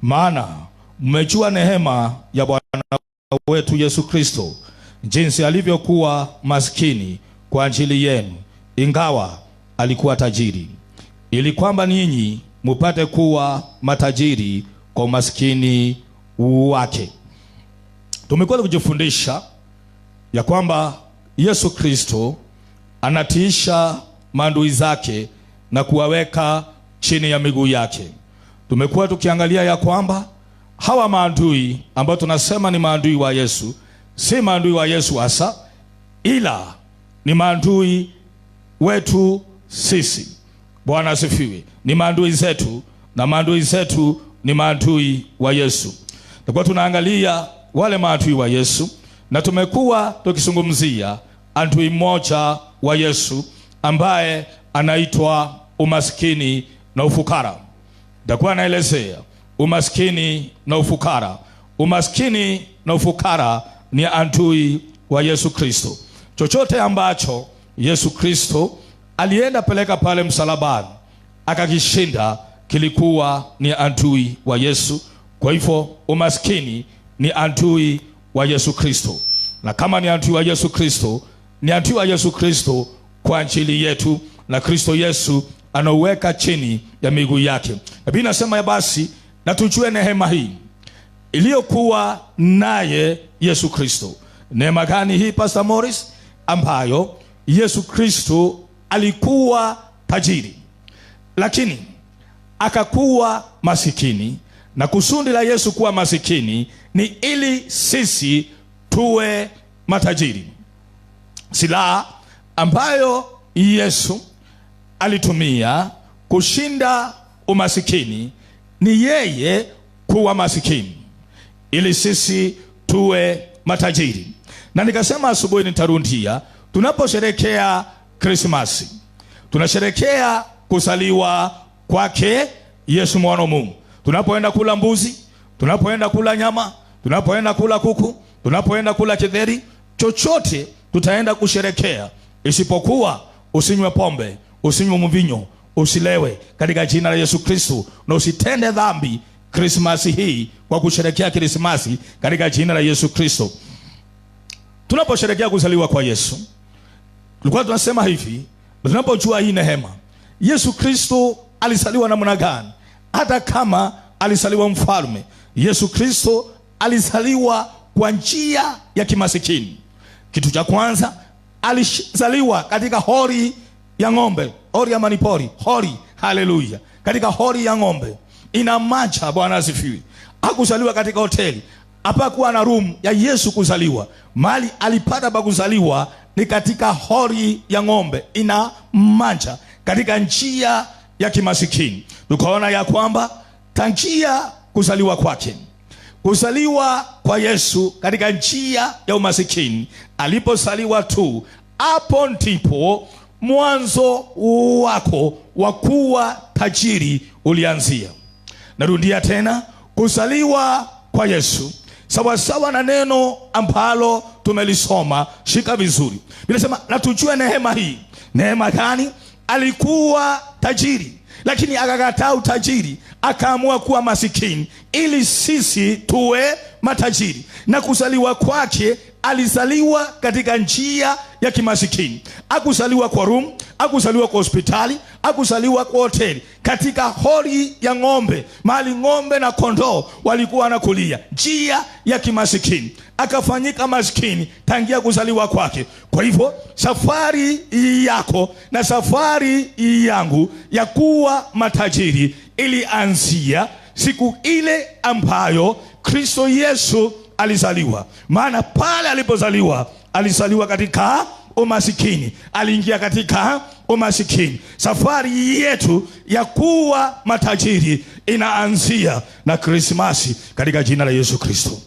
maana mmejua neema ya Bwana wetu Yesu Kristo, jinsi alivyokuwa maskini kwa ajili yenu, ingawa alikuwa tajiri, ili kwamba ninyi mupate kuwa matajiri kwa maskini wake. Tumekuwa kujifundisha ya kwamba Yesu Kristo anatiisha maadui zake na kuwaweka chini ya miguu yake. Tumekuwa tukiangalia ya kwamba hawa maadui ambao tunasema ni maadui wa Yesu, si maadui wa Yesu hasa, ila ni maadui wetu sisi. Bwana asifiwe. Ni maadui zetu, na maadui zetu ni maadui wa Yesu. Tulikuwa tunaangalia wale maadui wa Yesu, na tumekuwa tukizungumzia adui mmoja wa Yesu ambaye anaitwa umaskini na ufukara. Nitakuwa naelezea umaskini na ufukara. Umaskini na ufukara ni adui wa Yesu Kristo. Chochote ambacho Yesu Kristo alienda peleka pale msalabani akakishinda, kilikuwa ni adui wa Yesu. Kwa hivyo umaskini ni adui wa Yesu Kristo, na kama ni adui wa Yesu Kristo, ni adui wa Yesu Kristo kwa ajili yetu, na Kristo Yesu anauweka chini ya miguu yake. Biblia inasema ya basi na tujue neema hii iliyokuwa naye Yesu Kristo. Neema gani hii, Pastor Morris? Ambayo Yesu Kristo alikuwa tajiri, lakini akakuwa masikini, na kusudi la Yesu kuwa masikini ni ili sisi tuwe matajiri. Silaha ambayo Yesu alitumia kushinda umasikini ni yeye kuwa masikini ili sisi tuwe matajiri. Na nikasema asubuhi nitarundia, tunaposherekea Krismasi, tunasherekea kuzaliwa kwake Yesu mwana wa Mungu. Tunapoenda kula mbuzi, tunapoenda kula nyama, tunapoenda kula kuku, tunapoenda kula kidheri, chochote tutaenda kusherekea, isipokuwa usinywe pombe, usinywe mvinyo, usilewe katika jina la Yesu Kristo, na usitende dhambi Krismasi hii kwa kusherekea Krismasi katika jina la Yesu Kristo. Tunaposherekea kuzaliwa kwa Yesu, tulikuwa tunasema hivi, tunapojua hii neema, Yesu Kristo alizaliwa namna gani? Hata kama alizaliwa mfalme, Yesu Kristo alizaliwa kwa njia ya kimasikini. Kitu cha kwanza, alizaliwa katika hori ya ng'ombe, hori ya manipori, hori, haleluya, katika hori ya ng'ombe. Ina macha, Bwana asifiwe. Hakuzaliwa katika hoteli, hapakuwa na room ya Yesu kuzaliwa. Mali alipata pa kuzaliwa ni katika hori ya ng'ombe. Ina macha katika njia ya kimasikini. Tukaona ya kwamba tangia kuzaliwa kwake, kuzaliwa kwa Yesu katika njia ya umasikini, alipozaliwa tu, hapo ndipo mwanzo wako wa kuwa tajiri ulianzia. Narudia tena, kuzaliwa kwa Yesu sawa sawa na neno ambalo tumelisoma, shika vizuri. Binasema na tujue neema hii. Neema gani? Alikuwa tajiri, lakini akakataa utajiri, akaamua kuwa masikini ili sisi tuwe matajiri. Na kuzaliwa kwake, alizaliwa katika njia ya kimasikini. Hakuzaliwa kwa room, hakuzaliwa kwa hospitali, hakuzaliwa kwa hoteli, katika hori ya ng'ombe, mahali ng'ombe na kondoo walikuwa wanakulia, njia ya kimasikini. Akafanyika maskini tangia kuzaliwa kwake. Kwa hivyo safari yako na safari yangu ya kuwa matajiri ilianzia siku ile ambayo Kristo Yesu alizaliwa. Maana pale alipozaliwa, alizaliwa katika umasikini, aliingia katika umasikini. Safari yetu ya kuwa matajiri inaanzia na Krismasi katika jina la Yesu Kristo.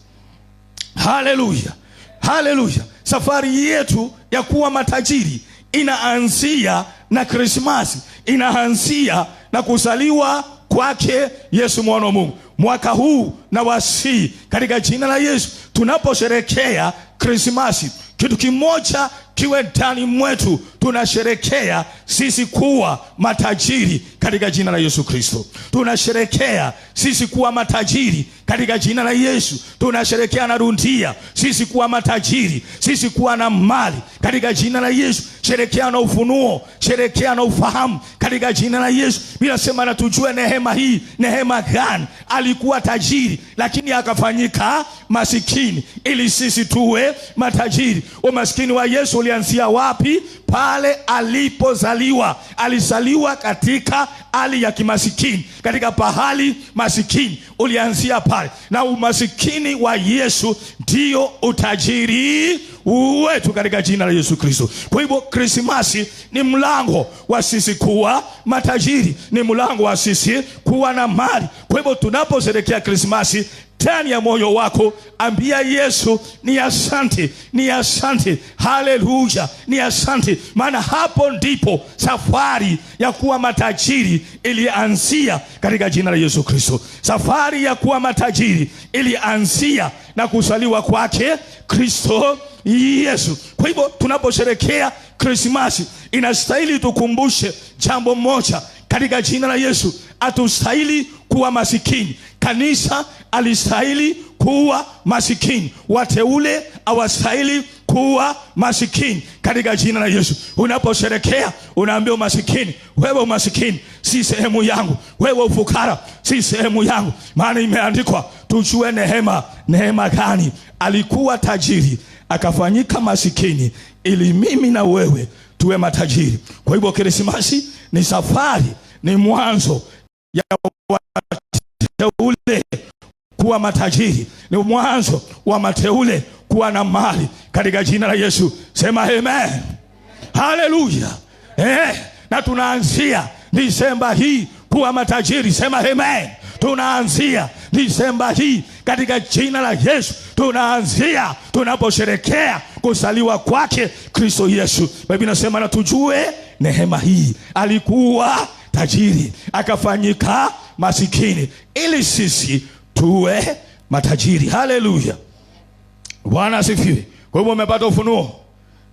Haleluya, haleluya. Safari yetu ya kuwa matajiri inaanzia na Krismasi, inaanzia na kuzaliwa kwake Yesu mwana wa Mungu. Mwaka huu na wasi katika jina la Yesu, tunaposherekea Krismasi, kitu kimoja kiwe ndani mwetu. Tunasherekea sisi kuwa matajiri katika jina la Yesu Kristo. Tunasherekea sisi kuwa matajiri katika jina la Yesu. Tunasherekea na rundia sisi kuwa matajiri, sisi kuwa na mali katika jina la Yesu. Sherekea na ufunuo, sherekea na ufahamu katika jina la Yesu. Bila sema na tujue neema hii, neema gani? Alikuwa tajiri lakini akafanyika masikini ili sisi tuwe matajiri. Umaskini wa Yesu ulianzia wapi? Pale alipozaliwa. Alizaliwa katika hali ya kimasikini, katika pahali masikini, ulianzia pale. Na umasikini wa Yesu ndio utajiri wetu katika jina la Yesu Kristo. Kwa hivyo Krismasi ni mlango wa sisi kuwa matajiri, ni mlango wa sisi kuwa na mali. Kwa hivyo tunaposherehekea Krismasi, ndani ya moyo wako ambia Yesu ni asante, ni asante, haleluya, ni asante. Maana hapo ndipo safari ya kuwa matajiri ilianzia katika jina la Yesu Kristo. Safari ya kuwa matajiri ilianzia na kuzaliwa kwake Kristo Yesu. Kwa hivyo tunaposherehekea Krismasi, inastahili tukumbushe jambo moja katika jina la Yesu. Hatustahili kuwa masikini. Kanisa alistahili kuwa masikini. Wateule hawastahili kuwa masikini katika jina la Yesu. Unaposherekea unaambia umasikini, wewe umasikini si sehemu yangu, wewe ufukara si sehemu yangu. Maana imeandikwa tujue neema. Neema gani? Alikuwa tajiri akafanyika masikini ili mimi na wewe tuwe matajiri. Kwa hivyo Krismasi ni safari, ni mwanzo ya mateule kuwa matajiri, ni mwanzo wa mateule kuwa na mali katika jina la Yesu. Sema amen, haleluya. Na tunaanzia Disemba hii kuwa matajiri. Sema amen. Tunaanzia Disemba hii katika jina la Yesu. Tunaanzia tunaposherekea kuzaliwa kwake Kristo Yesu. Biblia inasema na tujue neema hii. Alikuwa tajiri akafanyika masikini ili sisi tuwe matajiri. Haleluya, Bwana asifiwe. Kwa hivyo umepata ufunuo.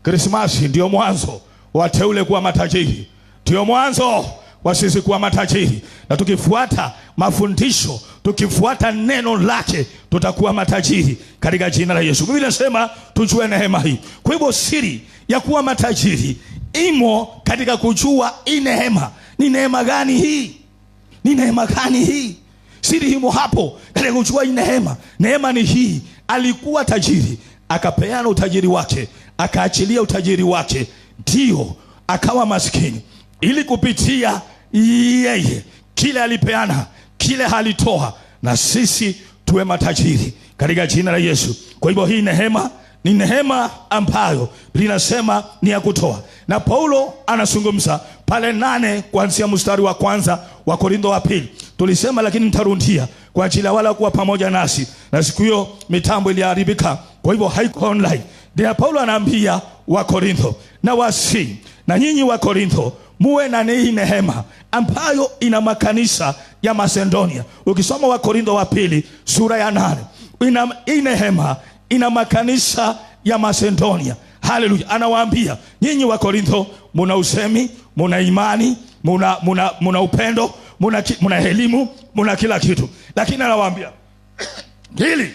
Krismasi ndio mwanzo wa teule kuwa matajiri, ndio mwanzo wa sisi kuwa matajiri. Na tukifuata mafundisho, tukifuata neno lake, tutakuwa matajiri katika jina la Yesu. Biblia inasema tujue neema hii. Kwa hivyo siri ya kuwa matajiri imo katika kujua hii neema. Ni neema gani hii? Ni neema gani hii? Siri imo hapo katika kujua hii neema. Neema ni hii: alikuwa tajiri akapeana utajiri wake, akaachilia utajiri wake, ndio akawa maskini, ili kupitia yeye kile alipeana, kile alitoa, na sisi tuwe matajiri katika jina la Yesu. Kwa hivyo hii neema ni neema ambayo linasema ni ya kutoa. Na Paulo anazungumza pale 8 kuanzia mstari wa 1 wa Korintho wa pili. Tulisema lakini nitarundia kwa ajili ya wala kuwa pamoja nasi, na siku hiyo mitambo iliharibika, kwa hivyo haiko online. Ndio Paulo anaambia wa Korintho, na wasi na nyinyi wa Korintho muwe na hii neema ambayo ina makanisa ya Macedonia. Ukisoma wa Korintho wa pili sura ya 8, hii neema ina makanisa ya Macedonia. Haleluya. Anawaambia nyinyi wa Korintho muna usemi, muna imani, muna upendo, muna elimu, muna kila kitu, lakini anawaambia hili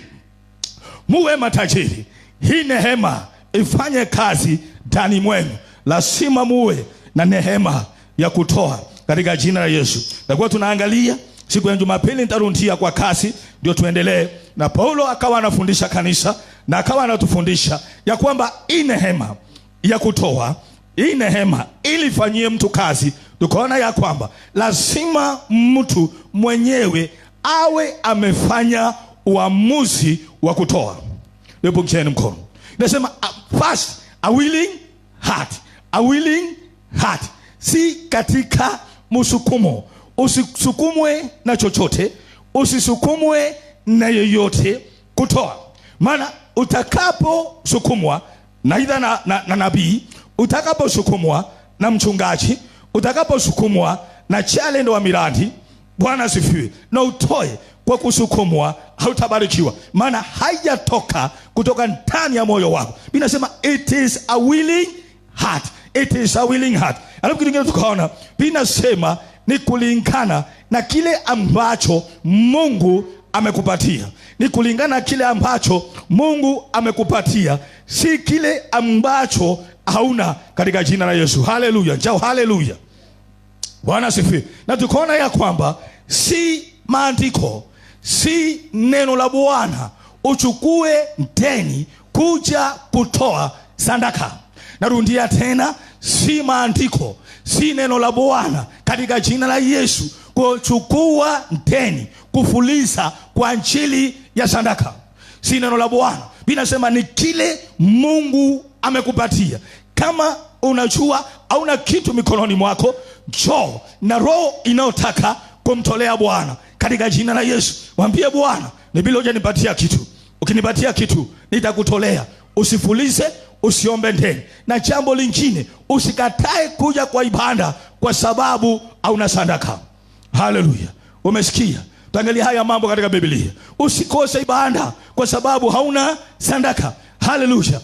muwe matajiri, hii neema ifanye kazi ndani mwenu. Lazima muwe na neema ya kutoa katika jina la Yesu. Na kwa tunaangalia siku ya Jumapili, nitarundia kwa kasi ndio tuendelee. Na Paulo akawa anafundisha kanisa na akawa anatufundisha ya kwamba hii neema ya kutoa, hii neema ili fanyie mtu kazi, tukaona ya kwamba lazima mtu mwenyewe awe amefanya uamuzi wa kutoa. Hebu kieni mkono. Nasema first a willing heart. A willing heart. Si katika msukumo. Usisukumwe na chochote, usisukumwe na yeyote kutoa. Maana utakapo sukumwa na aidha na nabii, utakapo sukumwa na mchungaji, utakapo sukumwa na challenge wa miradi, Bwana asifiwe, na utoe kwa kusukumwa hautabarikiwa, maana haijatoka kutoka ndani ya moyo wako. Biblia inasema it is a willing heart. It is a willing heart. Alafu kitu kingine tukaona Biblia inasema ni kulingana na kile ambacho Mungu amekupatia. Ni kulingana na kile ambacho Mungu amekupatia, si kile ambacho hauna, katika jina la Yesu. Haleluya. Njoo, haleluya. Bwana asifiwe. Na tukaona ya kwamba si maandiko, si neno la Bwana uchukue deni kuja kutoa sadaka. Narudia tena, si maandiko, si neno la Bwana katika jina la Yesu kuchukua deni kufuliza kwa ajili ya sadaka. Si neno la Bwana. Biblia inasema ni kile Mungu amekupatia. Kama unajua hauna kitu mikononi mwako, njoo na roho inayotaka kumtolea Bwana katika jina la Yesu. Mwambie Bwana, ni bila hujanipatia kitu. Ukinipatia kitu nitakutolea. Usifulize, usiombe deni. Na jambo lingine, usikatae kuja kwa ibada kwa sababu hauna sadaka. Haleluya. Umesikia? Tuangalie haya mambo katika Biblia. Usikose ibada kwa sababu hauna sadaka. Haleluya.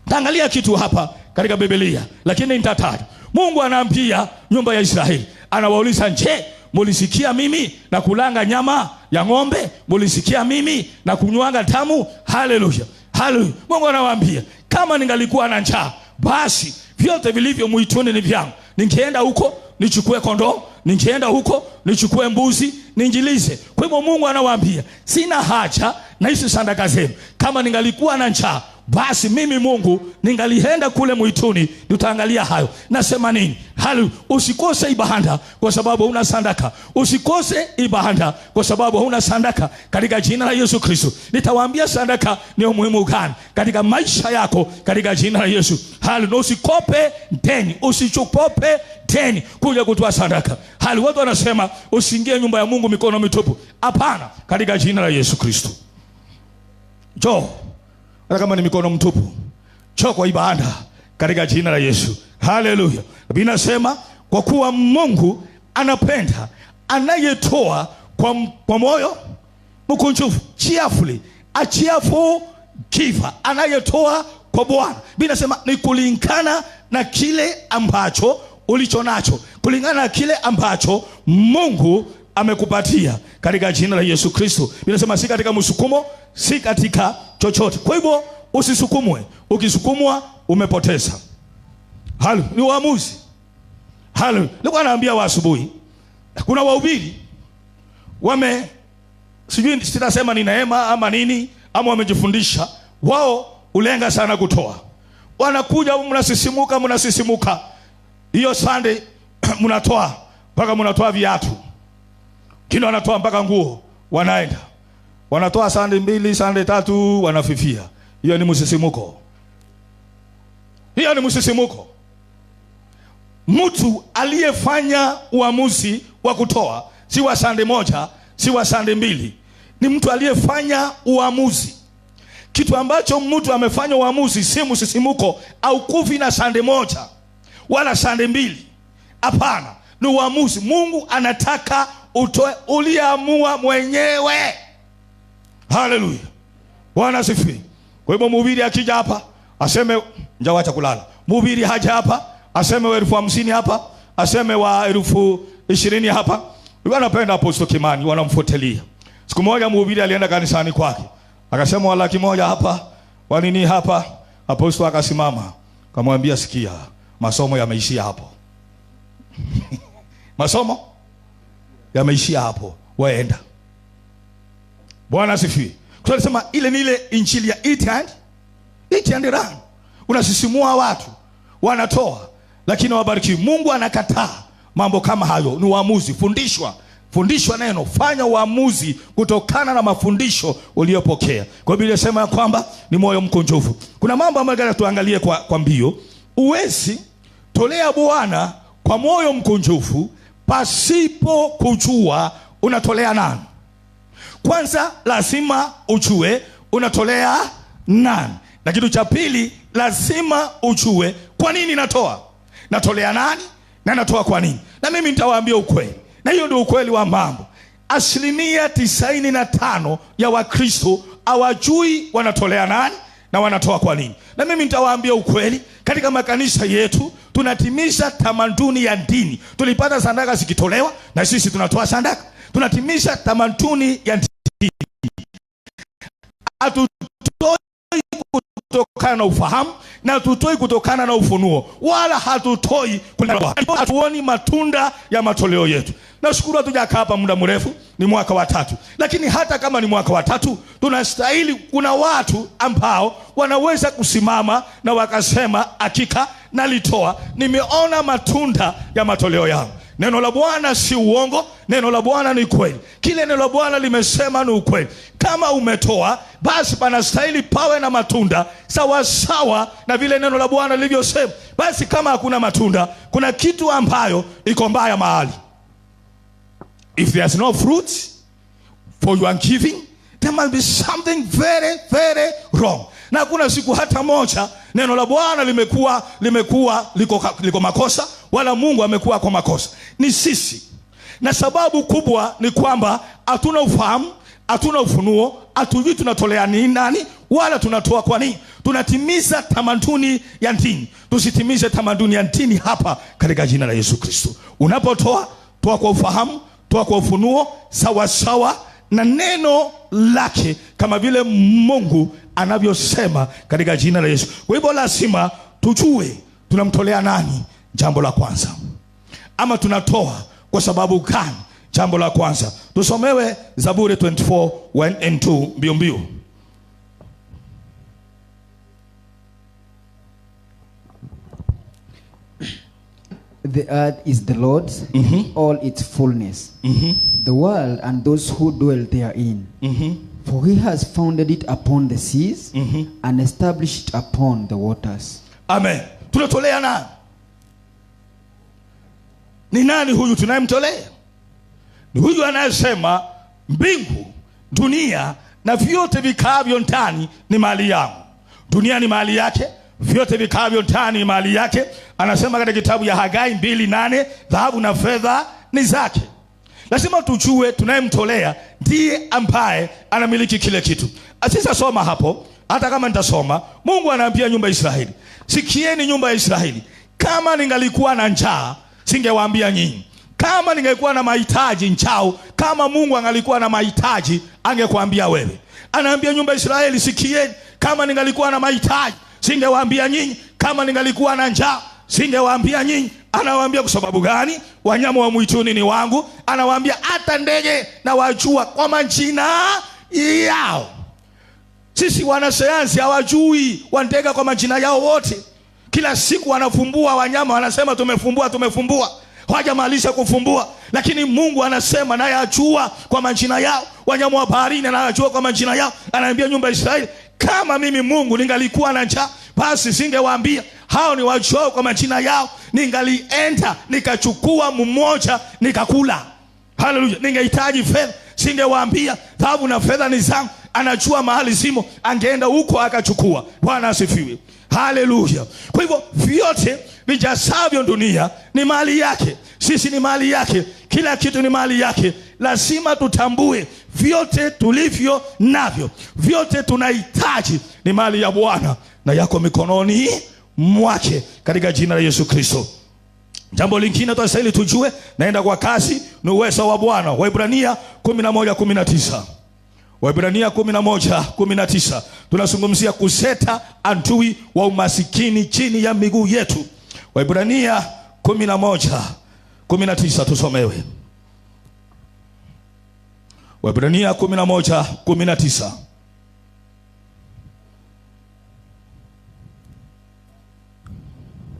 Taangalia kitu hapa katika Biblia, lakini nitataja. Mungu anaambia nyumba ya Israeli, anawauliza, je, mulisikia mimi na kulanga nyama ya ng'ombe? Mulisikia mimi na kunywanga damu? Haleluya. Haleluya. Mungu anawaambia, kama ningalikuwa na njaa, basi vyote vilivyo mwituni ni vyangu. Ningeenda huko nichukue kondoo, ningeenda huko nichukue mbuzi, ninjilize. Kwa hivyo Mungu anawaambia, sina haja na hizo sadaka zenu. Kama ningalikuwa na njaa, basi mimi Mungu ningalienda kule mwituni, tutaangalia hayo. Nasema nini? Haleluya. Usikose ibada kwa sababu huna sadaka. Usikose ibada kwa sababu huna sadaka katika jina la Yesu Kristo. Nitawaambia sadaka ni muhimu gani katika maisha yako katika jina la Yesu. Haleluya. Usikope deni, usichopope deni kuja kutoa sadaka. Haleluya. Watu wanasema usiingie nyumba ya Mungu mikono mitupu. Hapana, katika jina la Yesu Kristo. Njoo hata kama ni mikono mtupu, njoo kwa ibada katika jina la Yesu. Haleluya. Biblia inasema kwa kuwa Mungu anapenda anayetoa kwa moyo mkunjufu, cheerfully, a cheerful giver, anayetoa kwa Bwana. Biblia inasema ni kulingana na kile ambacho ulicho nacho, kulingana na kile ambacho Mungu amekupatia katika jina la Yesu Kristo. Biblia inasema si katika msukumo, si katika chochote. Kwa hivyo usisukumwe. Ukisukumwa umepoteza. Haleluya. Ni uamuzi. Haleluya. Nilikuwa naambia wa asubuhi, kuna wahubiri sijui sitasema ni neema ama nini, ama wamejifundisha, wao ulenga sana kutoa. Wanakuja mnasisimuka. Hiyo Sunday mnatoa mpaka mnatoa viatu. Kino wanatoa mpaka nguo, wanaenda. Wanatoa Sunday 2, Sunday 3, wanafifia. Hiyo ni msisimuko. Hiyo ni msisimuko. Mtu aliyefanya uamuzi wa kutoa, si wa Sunday 1, si wa Sunday 2. Ni mtu aliyefanya uamuzi. Kitu ambacho mtu amefanya uamuzi, si msisimuko au kufi na Sunday 1 wala Sunday 2. Hapana, ni uamuzi. Mungu anataka utoe uliamua mwenyewe. Haleluya. Bwana asifiwe. Kwa hivyo mhubiri akija hapa aseme njawacha kulala. Mhubiri haja hapa aseme wa 50,000 hapa, aseme wa 20,000 hapa. Wanapenda Apostle Kimani, wanamfuatilia. Siku moja mhubiri alienda kanisani kwake, akasema wa 100,000 hapa, wa nini hapa. Apostle akasimama, akamwambia, sikia, masomo yameishia hapo. Masomo yameishia hapo, waenda. Bwana asifiwe. Kwa sababu ile ni ile injili ya eat and run. Unasisimua watu, wanatoa, lakini wabarikiwi. Mungu anakataa mambo kama hayo. Ni uamuzi. Fundishwa neno, fanya uamuzi kutokana na mafundisho uliyopokea. Kwa Biblia inasema ya kwamba ni moyo mkunjufu. Kuna mambo ambayo tuangalie kwa mbio. Uwezi tolea Bwana kwa moyo mkunjufu pasipo kujua unatolea nani. Kwanza lazima ujue unatolea nani. Na kitu cha pili, lazima ujue kwa nini natoa. Natolea nani na natoa kwa nini. Na mimi nitawaambia ukweli. Na hiyo ndio ukweli wa mambo. 95% ya Wakristo hawajui wanatolea nani na wanatoa kwa nini. Na mimi nitawaambia ukweli, katika makanisa yetu tunatimisha tamaduni ya dini. Tulipata sadaka zikitolewa na sisi tunatoa sadaka. Tunatimisha tamaduni ya dini. Hatutoi kutokana na ufahamu na hatutoi kutokana na ufunuo, wala hatutoi hatuoni matunda ya matoleo yetu. Nashukuru hatujakaa hapa muda mrefu, ni mwaka wa 3. Lakini hata kama ni mwaka wa 3, tunastahili, kuna watu ambao wanaweza kusimama na wakasema hakika nalitoa, nimeona matunda ya matoleo yangu. Neno la Bwana si uongo, neno la Bwana ni kweli. Kile neno la Bwana limesema ni ukweli. Kama umetoa, basi panastahili pawe na matunda sawa sawa na vile neno la Bwana lilivyosema. Basi kama hakuna matunda, kuna kitu ambayo iko mbaya mahali. If there's no fruit for your giving, there must be something very, very wrong. Na kuna siku hata moja neno la Bwana limekuwa liko makosa, wala Mungu amekuwa kwa makosa. Ni sisi. Na sababu kubwa ni kwamba hatuna ufahamu, hatuna ufunuo, hatujui tunatolea nani wala tunatoa kwa nini. Tunatimiza tamaduni ya dini. Tusitimize tamaduni ya dini hapa katika jina la Yesu Kristo. Unapotoa, toa kwa ufahamu, toa kwa ufunuo sawa sawa na neno lake, kama vile Mungu anavyosema katika jina la Yesu. Kwa hivyo lazima tujue tunamtolea nani, jambo la kwanza. Ama tunatoa kwa sababu gani, jambo la kwanza. Tusomewe Zaburi 24:1-2 mbio mbio. The earth is the Lord's, all its fullness, the world and those who dwell therein. For he has founded it upon the seas and established it upon the waters. Amen. Tunatolea nani? Ni nani huyu tunayemtolea? Ni huyu anayesema mbingu, dunia na vyote vikavyo ndani ni mali yangu. Dunia ni mali yake, vyote vikavyo ndani ni mali yake. Anasema katika kitabu ya Hagai 2:8, dhahabu na fedha ni zake. Lazima tujue tunayemtolea ndiye ambaye anamiliki kile kitu. Asisasoma hapo, hata kama nitasoma. Mungu anaambia nyumba ya Israeli, sikieni nyumba ya Israeli, kama ningalikuwa na njaa singewaambia nyinyi. Kama ningekuwa na mahitaji njao, kama Mungu angalikuwa na mahitaji angekwambia wewe. Anaambia nyumba ya Israeli, sikieni, kama ningalikuwa na mahitaji singewaambia nyinyi. Kama ningalikuwa na njaa singewaambia nyinyi. Anawaambia kwa sababu gani? Wanyama wa mwituni ni wangu. Anawaambia hata ndege na wajua kwa majina yao. Sisi wanasayansi hawajui wandega kwa majina yao wote. Kila siku wanafumbua wanyama, wanasema tumefumbua. Hawajamaliza kufumbua, lakini Mungu anasema naye ajua kwa majina yao. Wanyama wa baharini anajua kwa majina yao. Anaambia nyumba ya Israeli, kama mimi Mungu ningalikuwa na njaa, basi singewaambia hao ni wajua kwa majina yao. Ningalienda nikachukua mmoja nikakula. Haleluya. Ningehitaji fedha, singewaambia dhahabu na fedha ni zangu. Anajua mahali zimo, angeenda huko akachukua. Bwana asifiwe. Haleluya. Kwa hivyo vyote vijasavyo dunia ni mali yake. Sisi ni mali yake. Kila kitu ni mali yake. Lazima tutambue vyote tulivyo navyo, vyote tunahitaji ni mali ya Bwana na yako mikononi mwake katika jina la Yesu Kristo. Jambo lingine tunastahili tujue, naenda kwa kasi, ni uwezo wa Bwana. Waebrania 11:19. Waebrania 11:19. Tunazungumzia kuseta adui wa umasikini chini ya miguu yetu. Waebrania 11:19 tusomewe. Waebrania 11:19.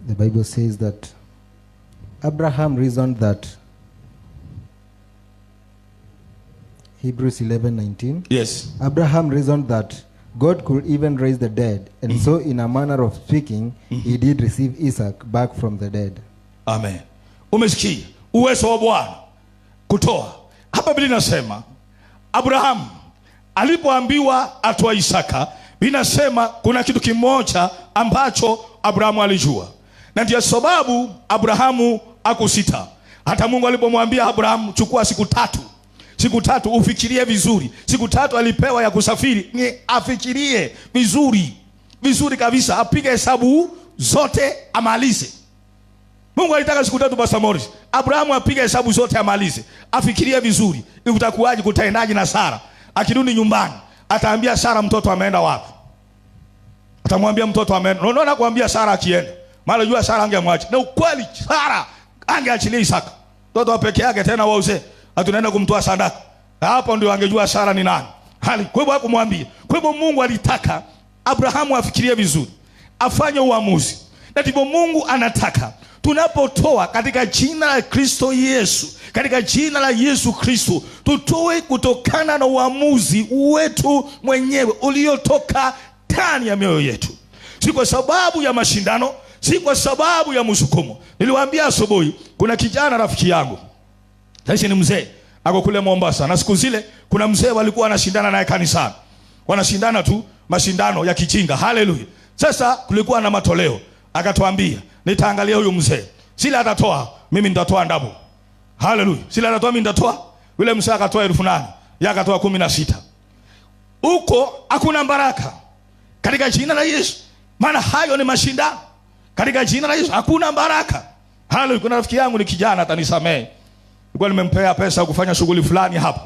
The Bible says that Abraham reasoned that, Hebrews 11:19. Yes. Abraham reasoned that God could even raise the dead, and so in a manner of speaking, he did receive Isaac back from the dead. Amen. Umesikia uwezo wa Bwana kutoa. Hapa Biblia inasema Abraham alipoambiwa atoa Isaka, binasema kuna kitu kimoja ambacho Abrahamu alijua. Na ndiyo sababu Abrahamu hakusita. Hata Mungu alipomwambia Abrahamu, chukua siku 3. siku 3 ufikirie vizuri. Siku 3 alipewa ya kusafiri, ni afikirie vizuri kabisa, apige hesabu zote amalize. Mungu alitaka siku 3 Pastor Morris. Abrahamu apige hesabu zote amalize, afikirie vizuri, utakuwaje, kutaendaje na Sara. Akirudi nyumbani ataambia Sara mtoto ameenda wapi? Atamwambia mtoto ameenda. Unaona kuambia Sara akienda, maana jua Sara angemwacha. Na ukweli Sara angeachilia Isaka. Mtoto wa peke yake tena wa uzee. Hatunaenda kumtoa sadaka. Hapo ndio angejua Sara ni nani. Kwa hivyo hakumwambia. Kwa hivyo Mungu alitaka Abrahamu afikirie vizuri, afanye uamuzi. Na ndivyo Mungu anataka tunapotoa katika jina la Kristo Yesu, katika jina la Yesu Kristo, tutoe kutokana na uamuzi wetu mwenyewe uliotoka ndani ya mioyo yetu. Si kwa sababu ya mashindano, si kwa sababu ya msukumo. Niliwaambia asubuhi, kuna kijana rafiki yangu, sasa ni mzee, ako kule Mombasa, na siku zile kuna mzee walikuwa wanashindana naye kanisani. Wanashindana tu mashindano ya kijinga. Haleluya. Sasa kulikuwa na matoleo. Akatuambia, nitaangalia huyu mzee. Sila atatoa, mimi nitatoa ndabu. Haleluya. Sila atatoa, mimi nitatoa. Yule mzee akatoa 8,000, yeye akatoa 16. Huko hakuna baraka. Katika jina la Yesu. Maana hayo ni mashindano. Katika jina la Yesu hakuna baraka. Haleluya. Kuna rafiki yangu ni kijana, atanisamee. Nilikuwa nimempea pesa kufanya shughuli fulani hapa.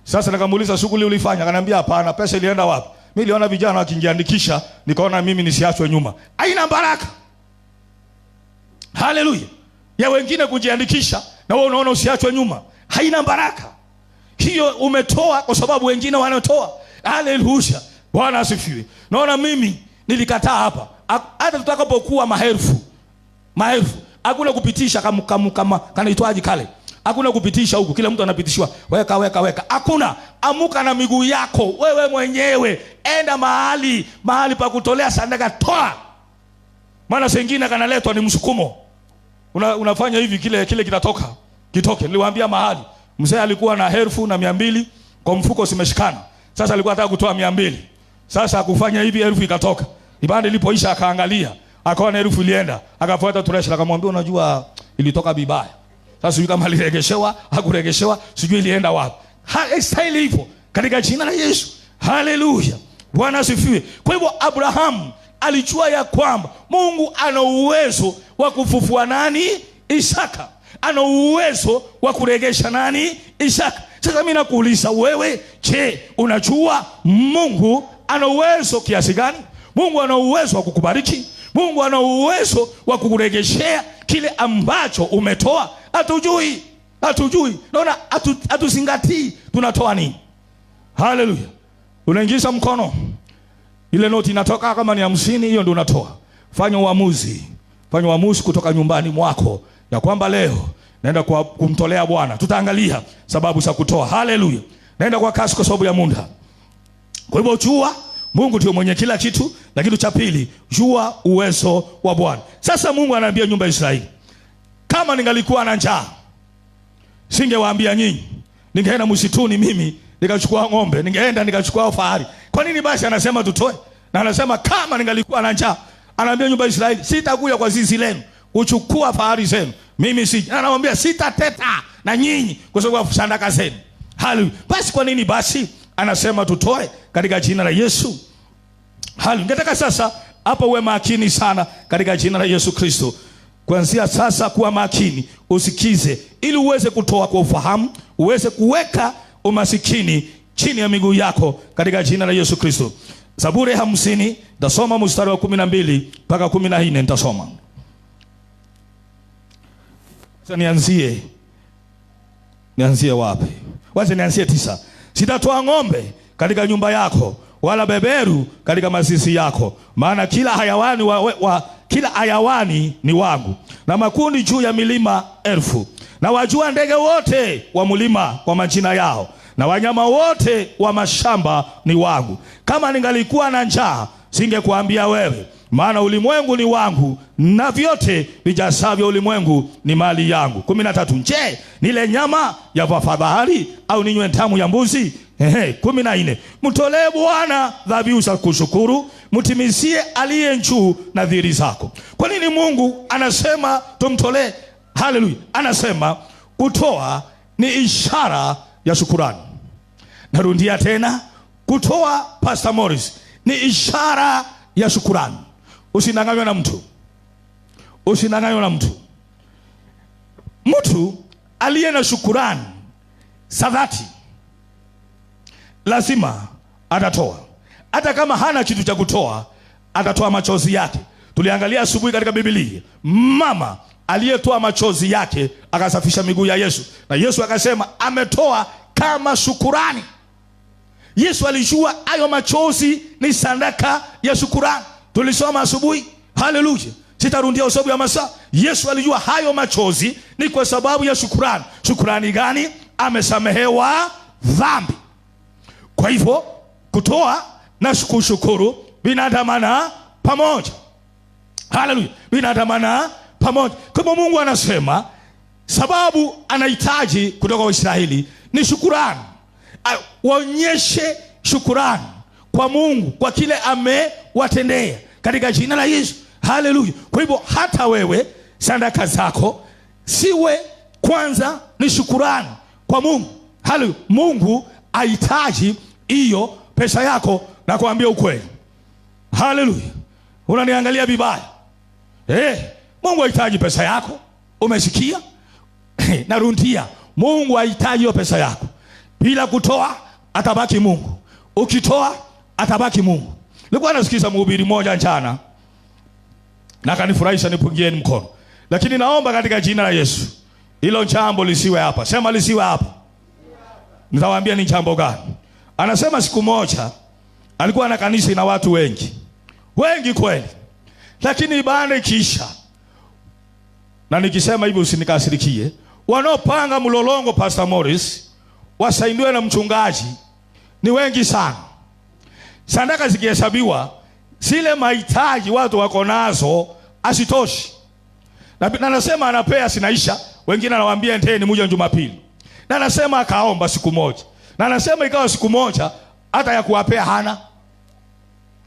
Sasa nikamuuliza, shughuli ulifanya? Akaniambia hapana, pesa ilienda wapi? Mimi niliona vijana wakijiandikisha, nikaona mimi nisiachwe nyuma. Haina baraka. Haleluya. Ya wengine kujiandikisha na wewe unaona usiachwe nyuma, haina baraka. Hiyo umetoa kwa sababu wengine wanatoa. Haleluya. Bwana asifiwe. Naona mimi nilikataa hapa. Hata tutakapokuwa maelfu, hakuna kupitisha kama kanaitwaje kale. Hakuna kupitisha huku, kila mtu anapitishiwa weka. Hakuna. Amuka na miguu yako wewe mwenyewe, enda mahali pa kutolea sadaka, toa. Maana sengine kanaletwa ni msukumo. Unafanya hivi, kile kinatoka kitoke. Niliwaambia mahali mzee alikuwa na 1,200 kwa mfuko simeshikana. Sasa alikuwa anataka kutoa 200. Sasa akufanya hivi 1,000 ikatoka. Ibada ilipoisha akaangalia, akaona 1,000 ilienda, akafuata Turesha akamwambia, unajua ilitoka vibaya. Sasa sijui kama aliregeshewa, hakuregeshewa, sijui ilienda wapi. Haistahili hivyo katika jina la Yesu. Haleluya. Bwana asifiwe. Kwa hivyo Abrahamu alijua ya kwamba Mungu ana uwezo wa kufufua nani? Isaka. Ana uwezo wa kuregesha nani? Isaka. Sasa mimi nakuuliza wewe, je, unajua Mungu ana uwezo kiasi gani? Mungu ana uwezo wa kukubariki. Mungu ana uwezo wa kukuregeshea kile ambacho umetoa. Hatujui. Naona hatuzingatii tunatoa nini. Haleluya. Unaingiza mkono, ile noti inatoka kama ni 50, hiyo ndio unatoa. Fanya uamuzi kutoka nyumbani mwako ya kwamba leo naenda kumtolea Bwana. Tutaangalia sababu za kutoa. Haleluya. Naenda kwa kasi kwa sababu ya muda. Kwa hivyo jua Mungu ndio mwenye kila kitu, na kitu cha pili, jua uwezo wa Bwana. Sasa Mungu anaambia nyumba ya Israeli, kama ningalikuwa na njaa, singewaambia nyinyi. Ningeenda msituni mimi, nikachukua ng'ombe, ningeenda nikachukua fahari. Kwa nini basi anasema tutoe? Na anasema kama ningalikuwa na njaa, anaambia nyumba ya Israeli, sitakuja kwa zizi lenu kuchukua fahari zenu. Mimi si. Anamwambia sitateta na nyinyi kwa sababu sadaka zenu. Haleluya. Basi kwa nini basi anasema tutoe katika jina la Yesu? Haleluya. Nataka sasa hapa uwe makini sana katika jina la Yesu Kristo. Kuanzia sasa kuwa makini, usikize ili uweze kutoa kwa ufahamu, uweze kuweka umasikini chini ya miguu yako katika jina la Yesu Kristo. Zaburi 50, nitasoma mstari wa 12 mpaka 14 nitasoma. Sasa nianzie wapi? Wacha nianzie 9. Sitatoa ng'ombe katika nyumba yako, wala beberu katika mazizi yako, maana kila hayawani ni wangu, na makundi juu ya milima 1,000. Na wajua ndege wote wa mlima kwa majina yao, na wanyama wote wa mashamba ni wangu. Kama ningalikuwa na njaa, singekuambia wewe, maana ulimwengu ni wangu, na vyote vijazavyo ulimwengu ni mali yangu. 13. Je, nile nyama ya fahari au ninywe damu ya mbuzi? 14. Mtolee Bwana dhabihu za kushukuru, mtimizie aliye juu nadhiri zako. Kwa nini Mungu anasema tumtolee? Haleluya. Anasema kutoa ni ishara ya shukurani. Narudia tena, kutoa, Pastor Morris, ni ishara ya shukurani. Usidanganywe na mtu. Usidanganywe na mtu. Mtu aliye na shukurani za dhati lazima atatoa. Hata kama hana kitu cha kutoa, atatoa machozi yake. Tuliangalia asubuhi katika Biblia, mama aliyetoa machozi yake akasafisha miguu ya Yesu, na Yesu akasema ametoa kama shukurani. Yesu alijua hayo machozi ni sadaka ya shukurani. Tulisoma asubuhi. Haleluya. Sitarundia usabu ya masaa. Yesu alijua hayo machozi ni kwa sababu ya shukurani. Shukurani gani? Amesamehewa dhambi. Kwa hivyo kutoa na kushukuru vinaandamana pamoja. Haleluya. Vinaandamana pamoja. Kama Mungu anasema sababu anahitaji kutoka kwa Israeli ni shukurani. Waonyeshe shukurani kwa Mungu kwa kile amewatendea katika jina la Yesu. Haleluya. Kwa hivyo hata wewe sadaka zako siwe kwanza ni shukurani kwa Mungu. Haleluya. Mungu ahitaji hiyo pesa yako, na kuambia ukweli. Haleluya. Unaniangalia vibaya. Mungu hahitaji pesa yako. Umesikia? Narundia, Mungu hahitaji hiyo pesa yako. Bila kutoa atabaki Mungu. Ukitoa atabaki Mungu. Nilikuwa nasikiza mhubiri mmoja jana na kanifurahisha, nipungieni mkono. Lakini naomba katika jina la Yesu hilo jambo lisiwe hapa. Sema lisiwe hapa. Nitawaambia ni jambo gani. Anasema siku moja alikuwa na kanisa na watu wengi. Wengi kweli. Lakini ibada kisha, na nikisema hivi usinikasirikie, wanaopanga mlolongo Pastor Morris wasaidiwe na mchungaji ni wengi sana. Sadaka zikihesabiwa, zile mahitaji watu wako nazo asitoshi. Na anasema anapea sinaisha, wengine anawaambia ndeni muje Jumapili. Na anasema akaomba siku moja. Na anasema ikawa siku moja hata ya kuwapea hana.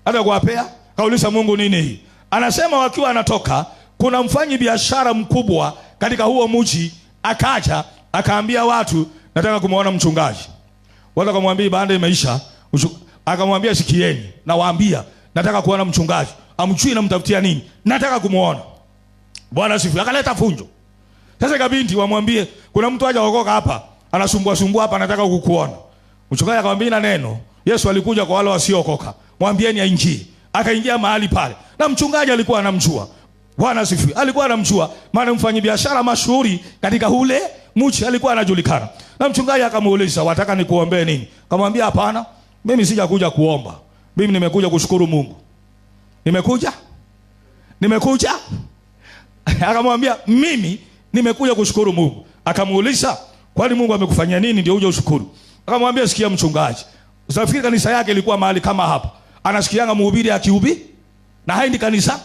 Hata kuwapea, kauliza Mungu nini hii? Anasema wakiwa anatoka, kuna mfanyi biashara mkubwa katika huo mji akaja akaambia watu nataka kumuona mchungaji. Watu wakamwambia baada imeisha. Akamwambia sikieni, nawaambia nataka kuona mchungaji. Amchui na mtafutia nini? Nataka kumuona. Bwana sifu. Akaleta funjo. Sasa kabinti wamwambie kuna mtu aje okoka hapa, anasumbua hapa, anataka kukuona. Mchungaji akamwambia na neno, Yesu alikuja kwa wale wasiokoka. Mwambieni aingie. Akaingia mahali pale. Na mchungaji alikuwa anamjua. Bwana sifu. Alikuwa anamjua, maana mfanyabiashara mashuhuri katika ule mji alikuwa anajulikana. Na mchungaji akamuuliza, "Wataka nikuombee nini?" Akamwambia, "Hapana. Mimi sija kuja kuomba. Mimi nimekuja kushukuru Mungu." Nimekuja. Akamwambia, "Mimi nimekuja kushukuru Mungu." Akamuuliza, "Kwani Mungu amekufanyia nini ndio uje ushukuru?" Akamwambia, "Sikia mchungaji. Usafikiri kanisa yake ilikuwa mahali kama hapa. Anasikianga mhubiri akihubiri na haendi kanisa."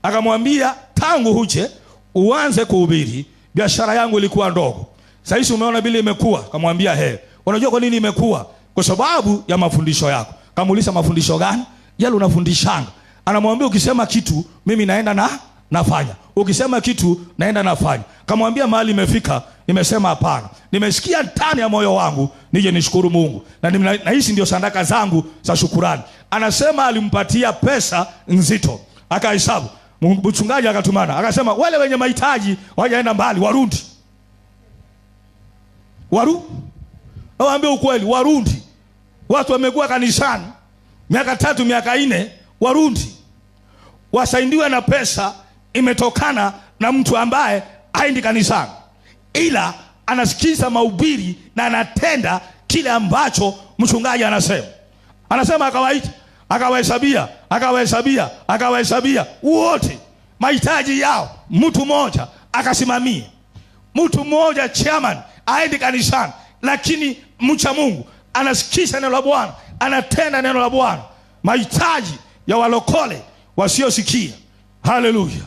Akamwambia, "Tangu huje uanze kuhubiri, biashara yangu ilikuwa ndogo. Sasa hivi umeona bila imekuwa." Akamwambia, "Unajua kwa nini imekuwa? Kwa sababu ya mafundisho yako." Kamuuliza, "Mafundisho gani?" "Yale unafundishanga." Anamwambia, "Ukisema kitu mimi naenda nafanya. Ukisema kitu naenda nafanya." Kamwambia, "Mahali imefika, nimesema hapana. Nimesikia ndani ya moyo wangu nije nishukuru Mungu. Na hizi ndio sadaka zangu za shukrani." Anasema alimpatia pesa nzito. Akahesabu. Mchungaji akatumana. Akasema, "Wale wenye mahitaji wajaenda mbali, Warundi." Nawaambia ukweli, Warundi. Watu wamekuwa kanisani miaka 3, miaka 4, Warundi. Wasaidiwe na pesa imetokana na mtu ambaye haendi kanisani, ila anasikiza mahubiri na anatenda kile ambacho mchungaji anasema. Anasema akawaita, akawahesabia wote mahitaji yao. Mtu mmoja akasimamia. Mtu mmoja chairman aende kanisani, lakini mcha Mungu, anasikiza neno la Bwana, anatenda neno la Bwana. Mahitaji ya walokole wasiosikia. Haleluya.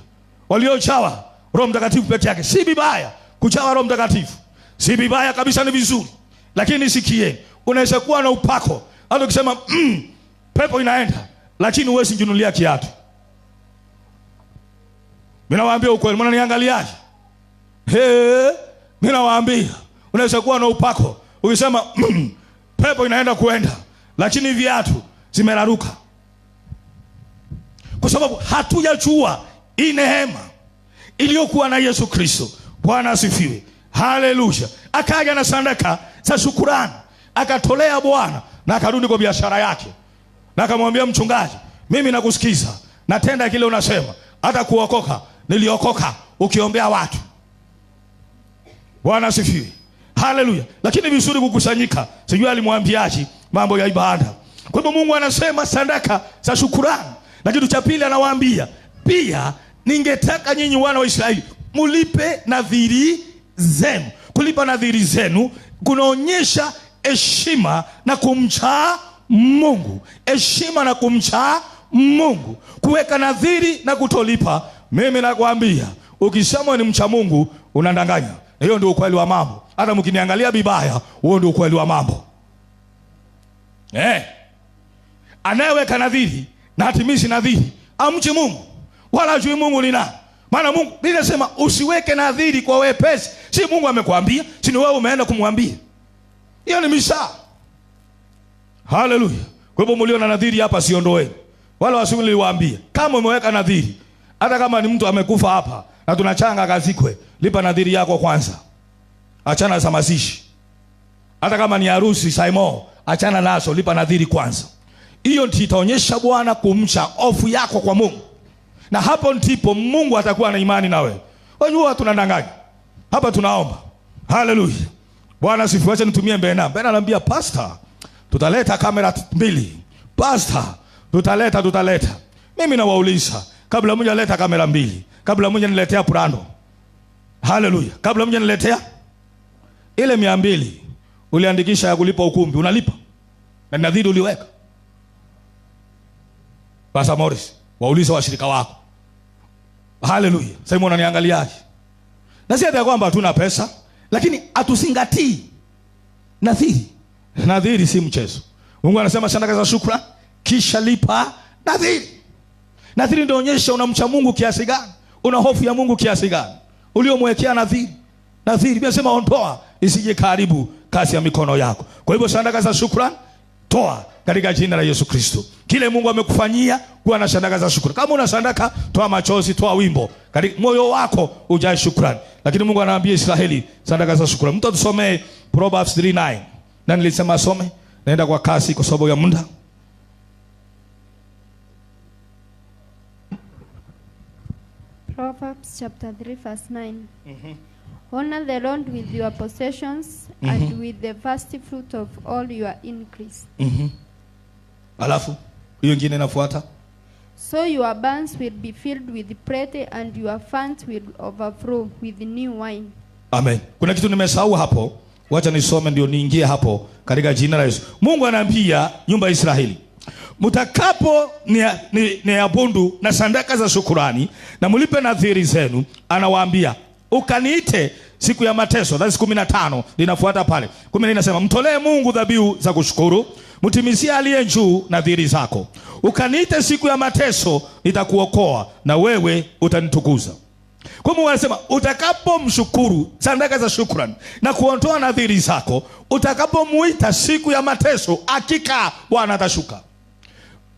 Waliochawa Roho Mtakatifu peke yake. Si vibaya kuchawa Roho Mtakatifu. Si vibaya kabisa, ni vizuri. Lakini sikieni, unaweza kuwa na upako, hata ukisema pepo inaenda, lakini huwezi jinunulia kiatu. Mimi nawaambia ukweli, mnaniangaliaje? Mimi nawaambia, unaweza kuwa na upako, ukisema pepo inaenda kuenda, lakini viatu zimeraruka. Kwa sababu hatujajua hii neema iliyokuwa na Yesu Kristo. Bwana asifiwe. Haleluya. Akaja na sadaka za shukrani, akatolea Bwana na akarudi kwa biashara yake. Na akamwambia mchungaji, mimi nakusikiza, natenda kile unasema. Hata kuokoka niliokoka ukiombea watu. Bwana asifiwe. Haleluya. Lakini vizuri kukusanyika. Sijui alimwambiaje mambo ya ibada. Kwa hivyo Mungu anasema sadaka za shukrani. Na kitu cha pili anawaambia, pia ningetaka nyinyi wana wa Israeli mulipe nadhiri zenu. Kulipa nadhiri zenu kunaonyesha heshima na kumcha Mungu. Heshima na kumcha Mungu. Kuweka nadhiri na kutolipa, mimi nakwambia, ukisema ni mcha Mungu unadanganya. Hiyo ndio ukweli wa mambo. Hata mkiniangalia vibaya, huo ndio ukweli wa mambo. Anayeweka nadhiri na hatimishi nadhiri, amchi Mungu wala hajui Mungu ni nani. Maana Mungu linasema usiweke nadhiri kwa wepesi. Si Mungu amekwambia, si ni wewe umeenda kumwambia. Hiyo ni misa. Haleluya. Kwa hivyo mlio na nadhiri hapa siondoeni. Wala wasimu niliwaambia, kama umeweka nadhiri, hata kama ni mtu amekufa hapa na tunachanga kazikwe, lipa nadhiri yako kwanza. Achana na mazishi. Hata kama ni harusi Simon, achana nazo, lipa nadhiri kwanza. Hiyo ndio itaonyesha Bwana kumcha, hofu yako kwa Mungu. Na hapo ndipo Mungu atakuwa na imani nawe. Unajua tunadanganya. Hapa tunaomba. Haleluya. Bwana asifiwe. Acha nitumie Bena. Bena anambia pastor, tutaleta kamera 2. Pastor, tutaleta. Mimi nawauliza, kabla mmoja leta kamera 2, kabla mmoja niletea Prado. Haleluya. Kabla mmoja niletea ile 200 uliandikisha ya kulipa ukumbi, unalipa. Na nadhiri uliweka. Pastor Morris, wauliza washirika wako. Haleluya. Sasa mbona unaniangaliaje? Na si hata kwamba hatuna pesa, lakini atusingatii nadhiri. Nadhiri si mchezo. Mungu anasema sadaka za shukrani kisha lipa nadhiri. Nadhiri ndio onyesha unamcha Mungu kiasi gani, una hofu ya Mungu kiasi gani. Uliomwekea nadhiri. Nadhiri inasema ondoa isije karibu kazi ya mikono yako. Kwa hivyo sadaka za shukrani toa katika jina la Yesu Kristo. Kile Mungu amekufanyia, kuwa na sadaka za shukrani. Kama una sadaka, toa machozi, toa wimbo. Katika moyo wako ujae shukrani. Lakini Mungu anaambia Israeli sadaka za shukrani. Mtu tusomee Proverbs 3:9. Na nilisema asome, naenda kwa kasi kwa sababu ya muda. Proverbs chapter 3 verse 9. Honor the Lord with your possessions and with the first fruit of all your increase. Alafu hiyo nyingine inafuata. So your barns will be filled with plenty and your fans will overflow with new wine. Amen. Kuna kitu nimesahau hapo. Wacha nisome ndio niingie hapo katika jina la Yesu. Mungu anaambia nyumba ya Israeli, mtakapo niabudu na sadaka za shukrani na mlipe nadhiri zenu, anawaambia ukaniite siku ya mateso. That's 15 linafuata pale. 14 inasema mtolee Mungu dhabihu za kushukuru, mtimizie aliye juu nadhiri zako. Ukaniite siku ya mateso, nitakuokoa na wewe utanitukuza. Kwa Mungu anasema utakapomshukuru sadaka za shukrani na kuondoa nadhiri zako, utakapomuita siku ya mateso, hakika Bwana atashuka.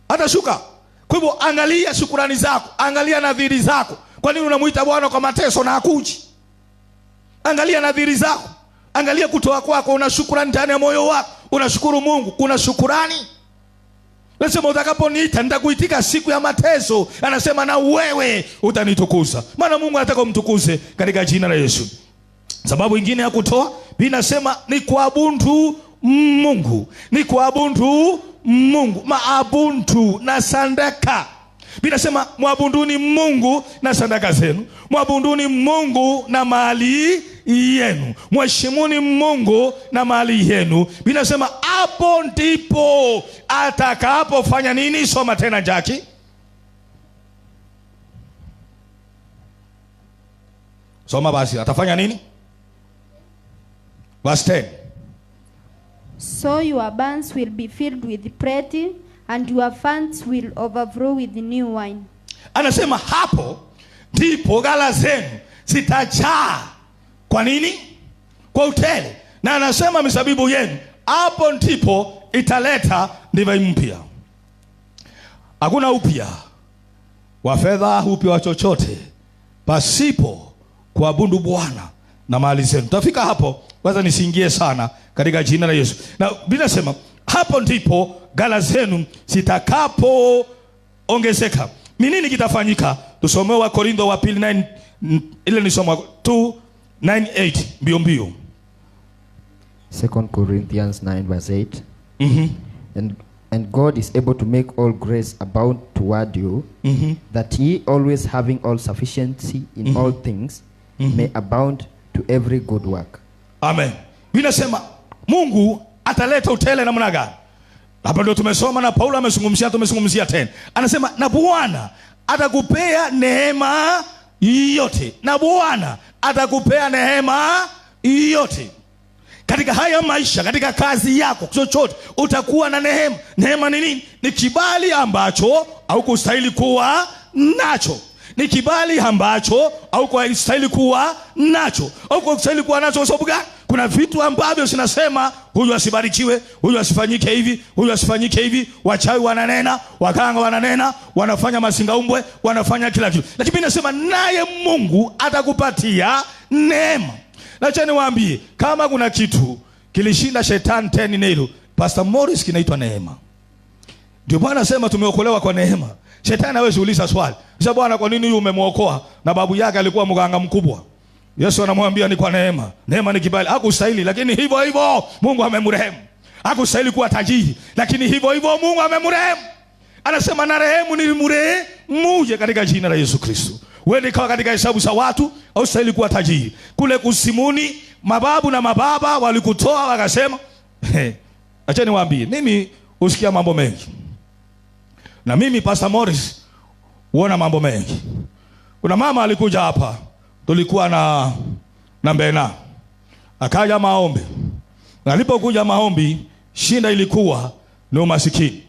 Atashuka. Kwa hivyo angalia shukrani zako, angalia nadhiri zako. Kwa nini unamuita Bwana kwa mateso na hakuji? Angalia nadhiri zako. Angalia kutoa kwako, una shukrani ndani ya moyo wako. Unashukuru Mungu, kuna shukrani. Nasema utakaponiita nitakuitika siku ya mateso, anasema na wewe utanitukuza. Maana Mungu anataka umtukuze katika jina la Yesu. Sababu nyingine ya kutoa, binasema ni kuabudu Mungu. Ni kuabudu Mungu, maabundu na sadaka. Binasema muabuduni Mungu na sadaka zenu. Muabuduni Mungu na mali yenu. Mheshimuni Mungu na mali yenu. Binasema hapo ndipo atakapofanya nini? Soma tena Jackie. Soma basi, atafanya nini? Verse 10. So your barns will be filled with plenty and your fans will overflow with new wine. Anasema hapo ndipo ghala zenu zitajaa. Kwa nini? Kwa utele. na anasema mizabibu yenu, hapo ndipo italeta divai mpya. Hakuna upya wa fedha, upya wa chochote pasipo kuabudu Bwana na mali zenu. Tutafika hapo, kwanza nisiingie sana katika jina la Yesu. Na Biblia inasema hapo ndipo ghala zenu zitakapo ongezeka. Ni nini kitafanyika? Tusomewe wa Korintho wa pili 9, ile ni somo 2:9-8 mbio mbio. 2 Corinthians 9 verse 8. And God is able to make all grace abound toward you, that ye always having all sufficiency in all things may abound to every good work. Amen. Binasema Mungu ataleta utele namna gani? Hapa ndio tumesoma na Paulo tumezungumzia tena. Anasema na Bwana atakupea neema yote. Na Bwana atakupea neema yote. Katika haya maisha, katika kazi yako, chochote utakuwa na neema. Neema ni nini? Ni kibali ambacho haukustahili kuwa nacho. Ni kibali ambacho haukustahili kuwa nacho. Haukustahili kuwa nacho kwa sababu gani? Kuna vitu ambavyo sinasema huyu asibarikiwe, huyu asifanyike hivi, huyu asifanyike hivi. Wachawi wananena, waganga wananena, wanafanya masingaumbwe, wanafanya kila kitu. Lakini mimi nasema naye Mungu atakupatia neema. Acha niwaambie, kama kuna kitu kilishinda shetani 10 nilo, Pastor Morris, kinaitwa neema. Ndio Bwana anasema tumeokolewa kwa neema. Shetani hawezi uliza swali, "Sasa Bwana, kwa nini huyu umemwokoa na babu yake alikuwa mganga mkubwa?" Yesu anamwambia ni kwa neema. Neema ni kibali. Hakustahili, lakini hivyo hivyo Mungu amemrehemu. Hakustahili kuwa tajiri, lakini hivyo hivyo Mungu amemrehemu. Anasema na rehemu nilimrehemu katika jina la Yesu Kristo. Wewe kwa katika hesabu za watu au stahili kuwa tajiri. Kule kusimuni mababu na mababa walikutoa wakasema, acha niwaambie, mimi usikia mambo mengi. Na mimi Pastor Morris huona mambo mengi. Kuna mama alikuja hapa, tulikuwa na mbena. Akaja maombi. Na alipokuja maombi, shinda ilikuwa ni umasikini.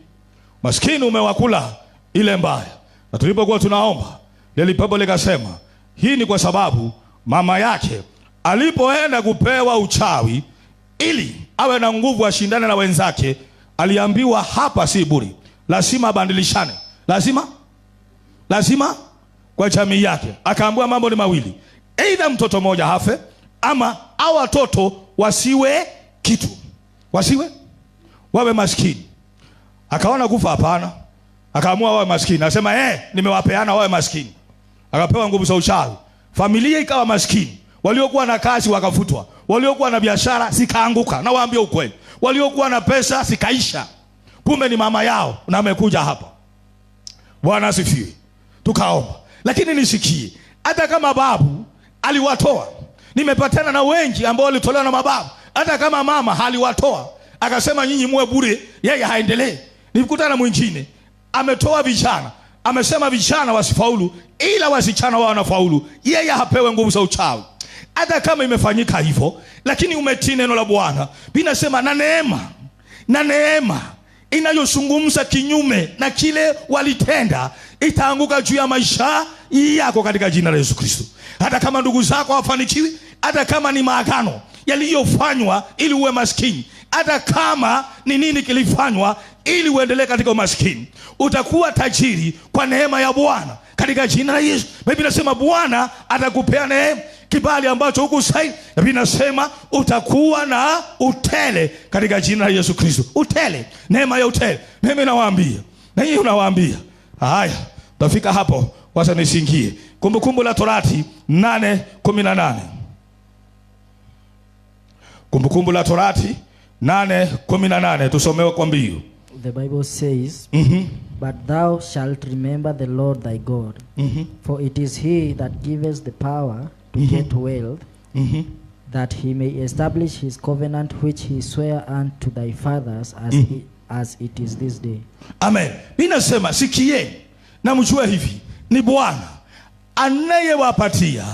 Maskini umewakula ile mbaya. Na tulipokuwa tunaomba, lile pepo likasema, hii ni kwa sababu mama yake alipoenda kupewa uchawi ili awe na nguvu ashindane na wenzake, aliambiwa hapa si buri, lazima bandilishane. Lazima kwa jamii yake. Akaambiwa mambo ni mawili, aidha mtoto mmoja hafe ama hao watoto wasiwe kitu. Wawe maskini. Akaona kufa hapana. Akaamua wawe maskini. Akasema nimewapeana wawe maskini. Akapewa nguvu za uchawi. Familia ikawa maskini. Waliokuwa na kazi wakafutwa. Waliokuwa na biashara zikaanguka. Na waambie ukweli, waliokuwa na pesa zikaisha. Kumbe ni mama yao na amekuja hapa. Bwana asifiwe. Tukaomba. Lakini nisikie, hata kama babu aliwatoa, nimepatana na wengi ambao walitolewa na mababu. Hata kama mama aliwatoa, akasema nyinyi muwe bure, yeye haendelee. Nilikutana mwingine ametoa vijana, amesema vijana wasifaulu ila wasichana wao wanafaulu, yeye hapewe nguvu za uchawi. Hata kama imefanyika hivyo, lakini umetii neno la Bwana. Binasema na neema inayozungumza kinyume na kile walitenda itaanguka juu ya maisha yako katika jina la Yesu Kristo. Hata kama ndugu zako hawafanikiwi, hata kama ni maagano yaliyofanywa ili uwe maskini, hata kama ni nini kilifanywa ili uendelee katika umaskini, utakuwa tajiri kwa neema ya Bwana katika jina la Yesu. Biblia inasema Bwana atakupea neema, kibali ambacho hukustahili. Biblia inasema utakuwa na utele katika jina la Yesu Kristo. Utele, neema ya utele. Mimi nawaambia, na yeye unawaambia. Haya, tafika hapo, wacha nisingie. Kumbukumbu la Torati 8:18. Kumbukumbu la Torati 8:18, tusomewe kwa mbio. The Bible says, But thou shalt remember the Lord thy God, for it is he that giveth the power to get wealth, that he may establish his covenant which he sware unto thy fathers as it is this day. Amen. Ninasema sikieni na mjue hivi, ni Bwana anayewapatia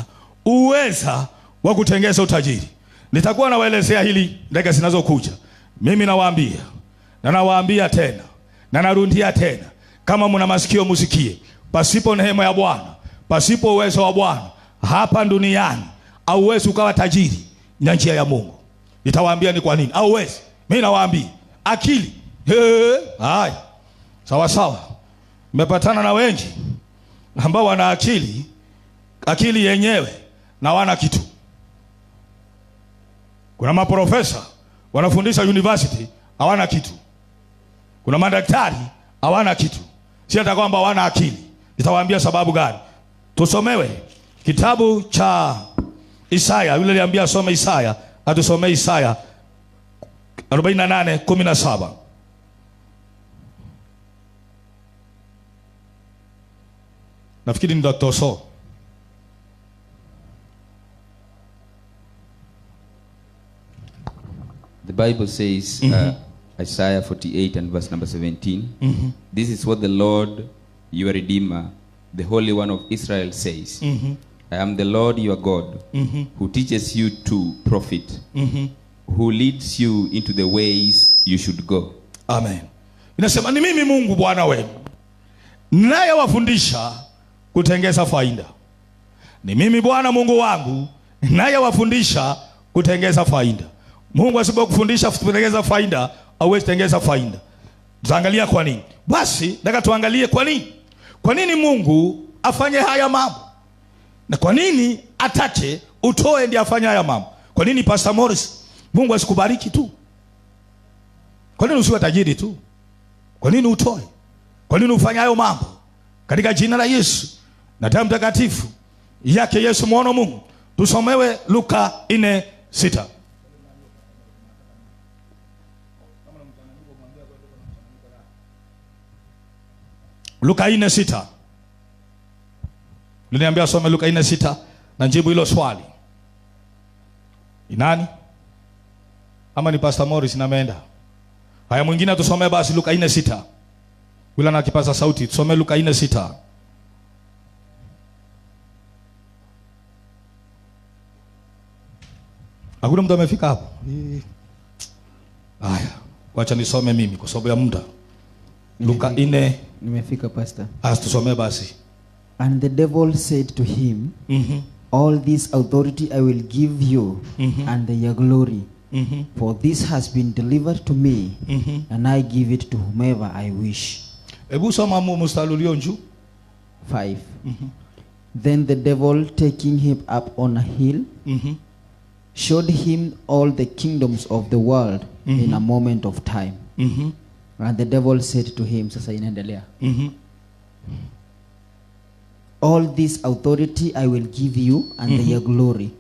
uweza wa kutengeza utajiri. Nitakuwa nawaelezea hili dakika zinazokuja. Mimi nawaambia tena na narundia tena, kama mna masikio musikie. Pasipo neema ya Bwana, pasipo uwezo wa Bwana hapa duniani, hauwezi ukawa tajiri na njia ya Mungu. Nitawaambia ni kwa nini. Au wezi, mimi nawaambia akili. Haya. Sawa sawa. Nimepatana na wengi ambao wana akili yenyewe na wana kitu. Kuna maprofesa wanafundisha university hawana kitu. Kuna madaktari hawana kitu. Si hata kwamba hawana akili. Nitawaambia sababu gani. Tusomewe kitabu cha Isaya. Yule aliambia asome Isaya, atusomee Isaya 48:17. Nafikiri ni Dr. So. The Bible says, Isaiah 48 and verse number 17, this is what the Lord, your Redeemer, the Holy One of Israel says, I am the Lord your God, who teaches you to profit, who leads you into the ways you should go. Amen. Inasema ni mimi Mungu Bwana wenu, naye wafundisha kutengeza faida. Ni mimi Bwana Mungu wangu, naye wafundisha kutengeza faida. Mungu asipokufundisha kutengeza faida, hauwezi tengeza faida. Tutaangalia kwa nini. Basi nataka tuangalie kwa nini. Kwa nini Mungu afanye haya mambo? Na kwa nini atake utoe ndiye afanye haya mambo? Kwa nini Pastor Morris Mungu asikubariki tu? Kwa nini usiwe tajiri tu? Kwa nini utoe? Kwa nini ufanye hayo mambo? Katika jina la Yesu na damu takatifu yake Yesu mwana wa Mungu. Tusomewe Luka 4:6. Luka 4:6. Niliambia asome Luka 4:6 na njibu hilo swali. Ni nani? Ama ni Pastor Morris na Menda? Haya, mwingine tusome basi Luka 4:6. Wila na kipaza sauti tusome Luka 4:6. Hakuna mtu amefika hapo. Haya, wacha nisome mimi kwa sababu ya muda. Luka 4. Nimefika pastor. Tusome basi. And the devil said to him, all this authority I will give you, and your glory, for this has been delivered to me, and I give it to whomever I wish. Ebu soma mstari ulio juu. 5. Then the devil, taking him up on a hill, showed him all the kingdoms of the world in a moment of time. And the devil said to him, sasa inaendelea, all this authority I will give you and your glory,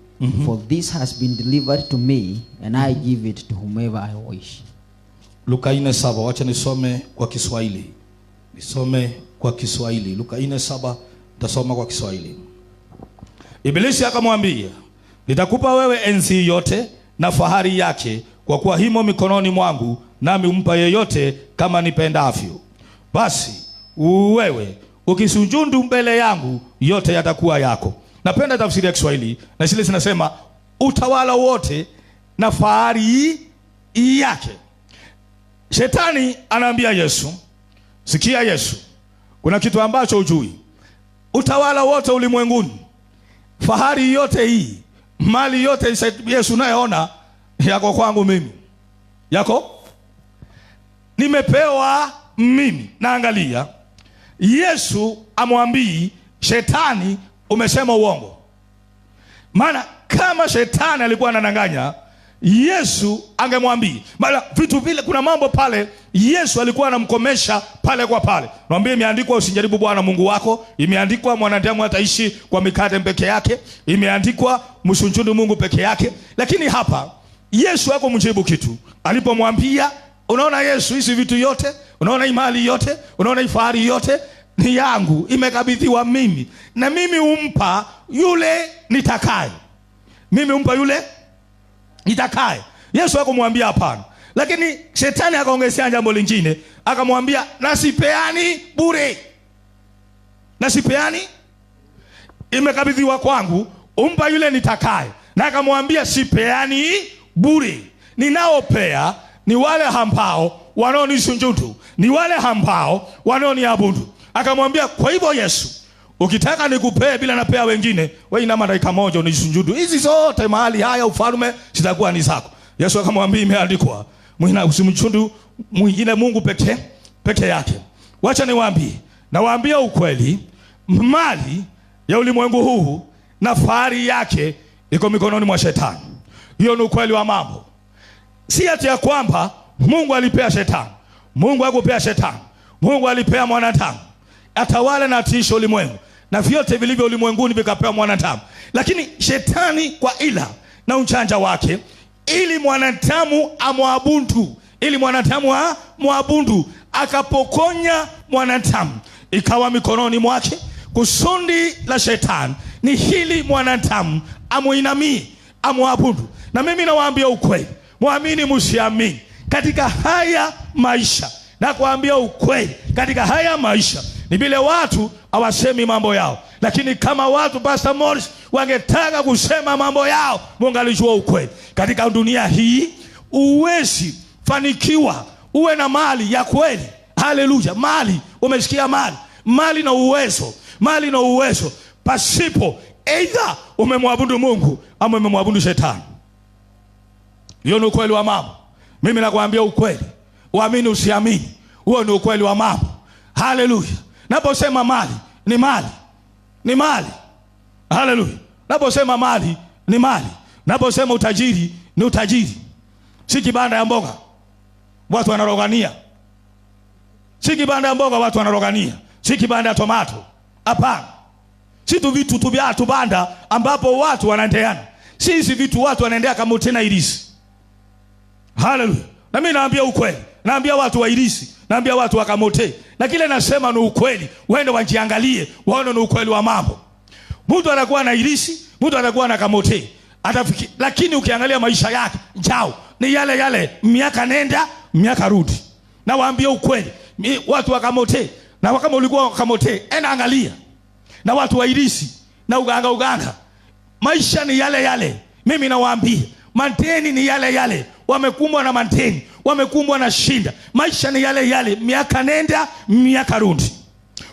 for this has been delivered to me, and I give it to whomever I wish. Luka 4:7. Wacha nisome kwa Kiswahili. Nisome kwa Kiswahili. Luka 4:7 tasoma kwa Kiswahili. Ibilisi akamwambia, nitakupa wewe enzi yote na fahari yake, kwa kuwa himo mikononi mwangu, nami umpa yeyote kama nipendavyo. Basi wewe ukisujudu mbele yangu, yote yatakuwa yako. Napenda tafsiri ya Kiswahili na zile zinasema utawala wote na fahari yake. Shetani anaambia Yesu, sikia Yesu, kuna kitu ambacho hujui. Utawala wote ulimwenguni, fahari yote hii, mali yote Yesu nayeona yako kwangu mimi. Yako? Nimepewa mimi. Na angalia, Yesu amwambii shetani umesema uongo. Maana kama shetani alikuwa anadanganya, Yesu angemwambia. Maana vitu vile, kuna mambo pale Yesu alikuwa anamkomesha pale kwa pale. Naambia imeandikwa usijaribu Bwana Mungu wako, imeandikwa mwanadamu ataishi kwa mikate peke yake, imeandikwa msujudu Mungu peke yake. Lakini hapa Yesu hakumjibu kitu. Alipomwambia, unaona Yesu, hizi vitu yote, unaona imali yote, unaona ifahari yote ni yangu, imekabidhiwa mimi, na mimi umpa yule nitakaye. Mimi umpa yule nitakaye. Yesu hakumwambia hapana. Lakini shetani akaongezea jambo lingine, akamwambia nasipeani bure. Nasipeani, imekabidhiwa kwangu, umpa yule nitakaye. Na akamwambia sipeani bure. Ninaopea ni wale ambao wanaonisujudu, ni wale ambao wanaoniabudu. Akamwambia, kwa hivyo Yesu, ukitaka nikupee bila napea wengine, wewe ina dakika moja unisujudu, hizi zote mahali haya ufalme zitakuwa ni zako. Yesu akamwambia imeandikwa, usimchudu mwingine Mungu peke yake. Wacha nawaambia ukweli, mali ya ulimwengu huu na fahari yake iko mikononi mwa shetani. Hiyo ni ukweli wa mambo. Si ati ya kwamba Mungu alipea shetani. Mungu hakupea shetani. Mungu alipea mwanadamu atawale na atiishe ulimwengu, na vyote vilivyo ulimwenguni vikapewa mwanadamu. Lakini shetani kwa ila na uchanja wake, ili mwanadamu amwabudu, akapokonya mwanadamu, ikawa mikononi mwake. Kusudi la shetani ni hili mwanadamu amuinamie, amwabudu. Na mimi nawaambia ukweli, muamini msiamini, katika haya maisha, na kuambia ukweli, katika haya maisha ni vile watu hawasemi mambo yao. Lakini kama watu Pastor Morris wangetaka kusema mambo yao, Mungu alijua ukweli. Katika dunia hii uwezi fanikiwa uwe na mali ya kweli. Haleluya. Mali, umesikia mali? Mali na uwezo pasipo either umemwabudu Mungu ama umemwabudu shetani. Hiyo ni ukweli wa mambo. Mimi nakwambia ukweli, uamini usiamini, huo ni ukweli wa mambo. Haleluya. Naposema mali ni mali. Haleluya. Naposema mali ni mali. Naposema utajiri ni utajiri. Si kibanda ya mboga watu wanarogania. Si kibanda ya mboga watu wanarogania. Si kibanda ya tomato. Hapana. Si tu vitu tu vya tubanda ambapo watu wanaendeana. Si hizi vitu watu wanaendea kama tena irisi. Haleluya. Na mimi naambia ukweli. Naambia watu wa irisi, naambia watu wa kamote. Na kile nasema ni ukweli. Waende wajiangalie, waone ni ukweli wa mambo. Mtu anakuwa na irisi, mtu anakuwa na kamote. Lakini ukiangalia maisha yake, ni yale miaka nenda, miaka rudi. Na waambia ukweli, watu wa kamote, na kama ulikuwa kamote, angalia. Na watu wa irisi, na uganga. Maisha ni yale. Mimi nawaambia, manteni ni yale. Wamekumbwa na manteni, wamekumbwa na shinda. Maisha ni yale, miaka nenda, miaka rudi.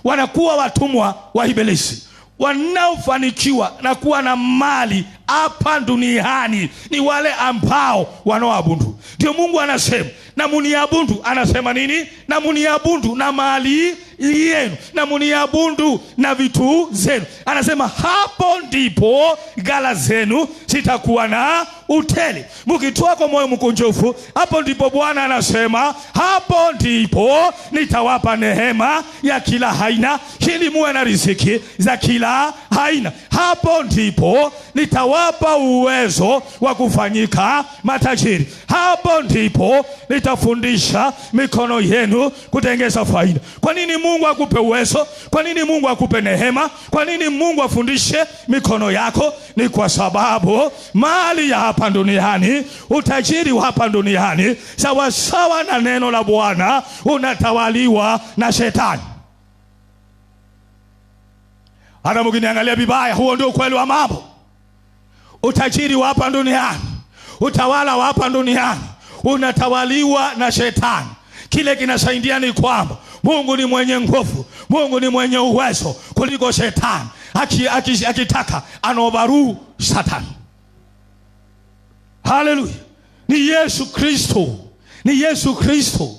Wanakuwa watumwa wa ibilisi. Wanaofanikiwa na kuwa na mali hapa duniani ni wale ambao wanaoabudu. Ndio Mungu anasema, na muniabudu. Anasema nini? Na muniabudu na mali yenu, na muniabudu na vitu zenu. Anasema hapo ndipo ghala zenu zitakuwa na utele. Mkitoa kwa moyo mkunjufu, hapo ndipo Bwana anasema, hapo ndipo nitawapa neema ya kila aina, ili muwe na riziki za kila aina. Hapo ndipo nitawapa uwezo wa kufanyika matajiri. Hapo ndipo nitafundisha mikono yenu kutengeza faida. Kwa nini Mungu akupe uwezo? Kwa nini Mungu akupe neema? Kwa nini Mungu afundishe mikono yako? Ni kwa sababu mali ya hapa duniani, utajiri wa hapa duniani, sawa na neno la Bwana, unatawaliwa na shetani. Hata mkiniangalia vibaya, huo ndio ukweli wa mambo. Utajiri wa hapa duniani, utawala wa hapa duniani unatawaliwa na shetani. Kile kinasaidia ni kwamba Mungu ni mwenye nguvu, Mungu ni mwenye uwezo kuliko shetani. Akitaka anobaru Satan. Haleluya. Ni Yesu Kristo. Ni Yesu Kristo.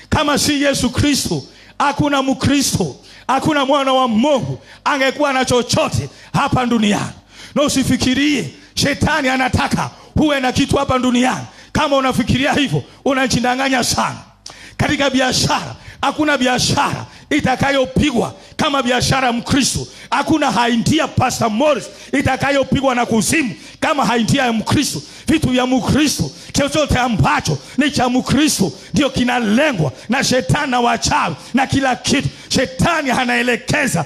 Kama si Yesu Kristo, hakuna Mkristo, hakuna mwana wa Mungu angekuwa na chochote hapa duniani. Na usifikirie shetani anataka uwe na kitu hapa duniani. Kama unafikiria hivyo, unajidanganya sana. Katika biashara, hakuna biashara itakayopigwa kama biashara ya Mkristo. Hakuna haintia Pastor Morris itakayopigwa na kuzimu kama haintia ya Mkristo. Vitu ya Mkristo, chochote ambacho ni cha Mkristo ndio kinalengwa na shetani na wachawi na kila kitu. Shetani anaelekeza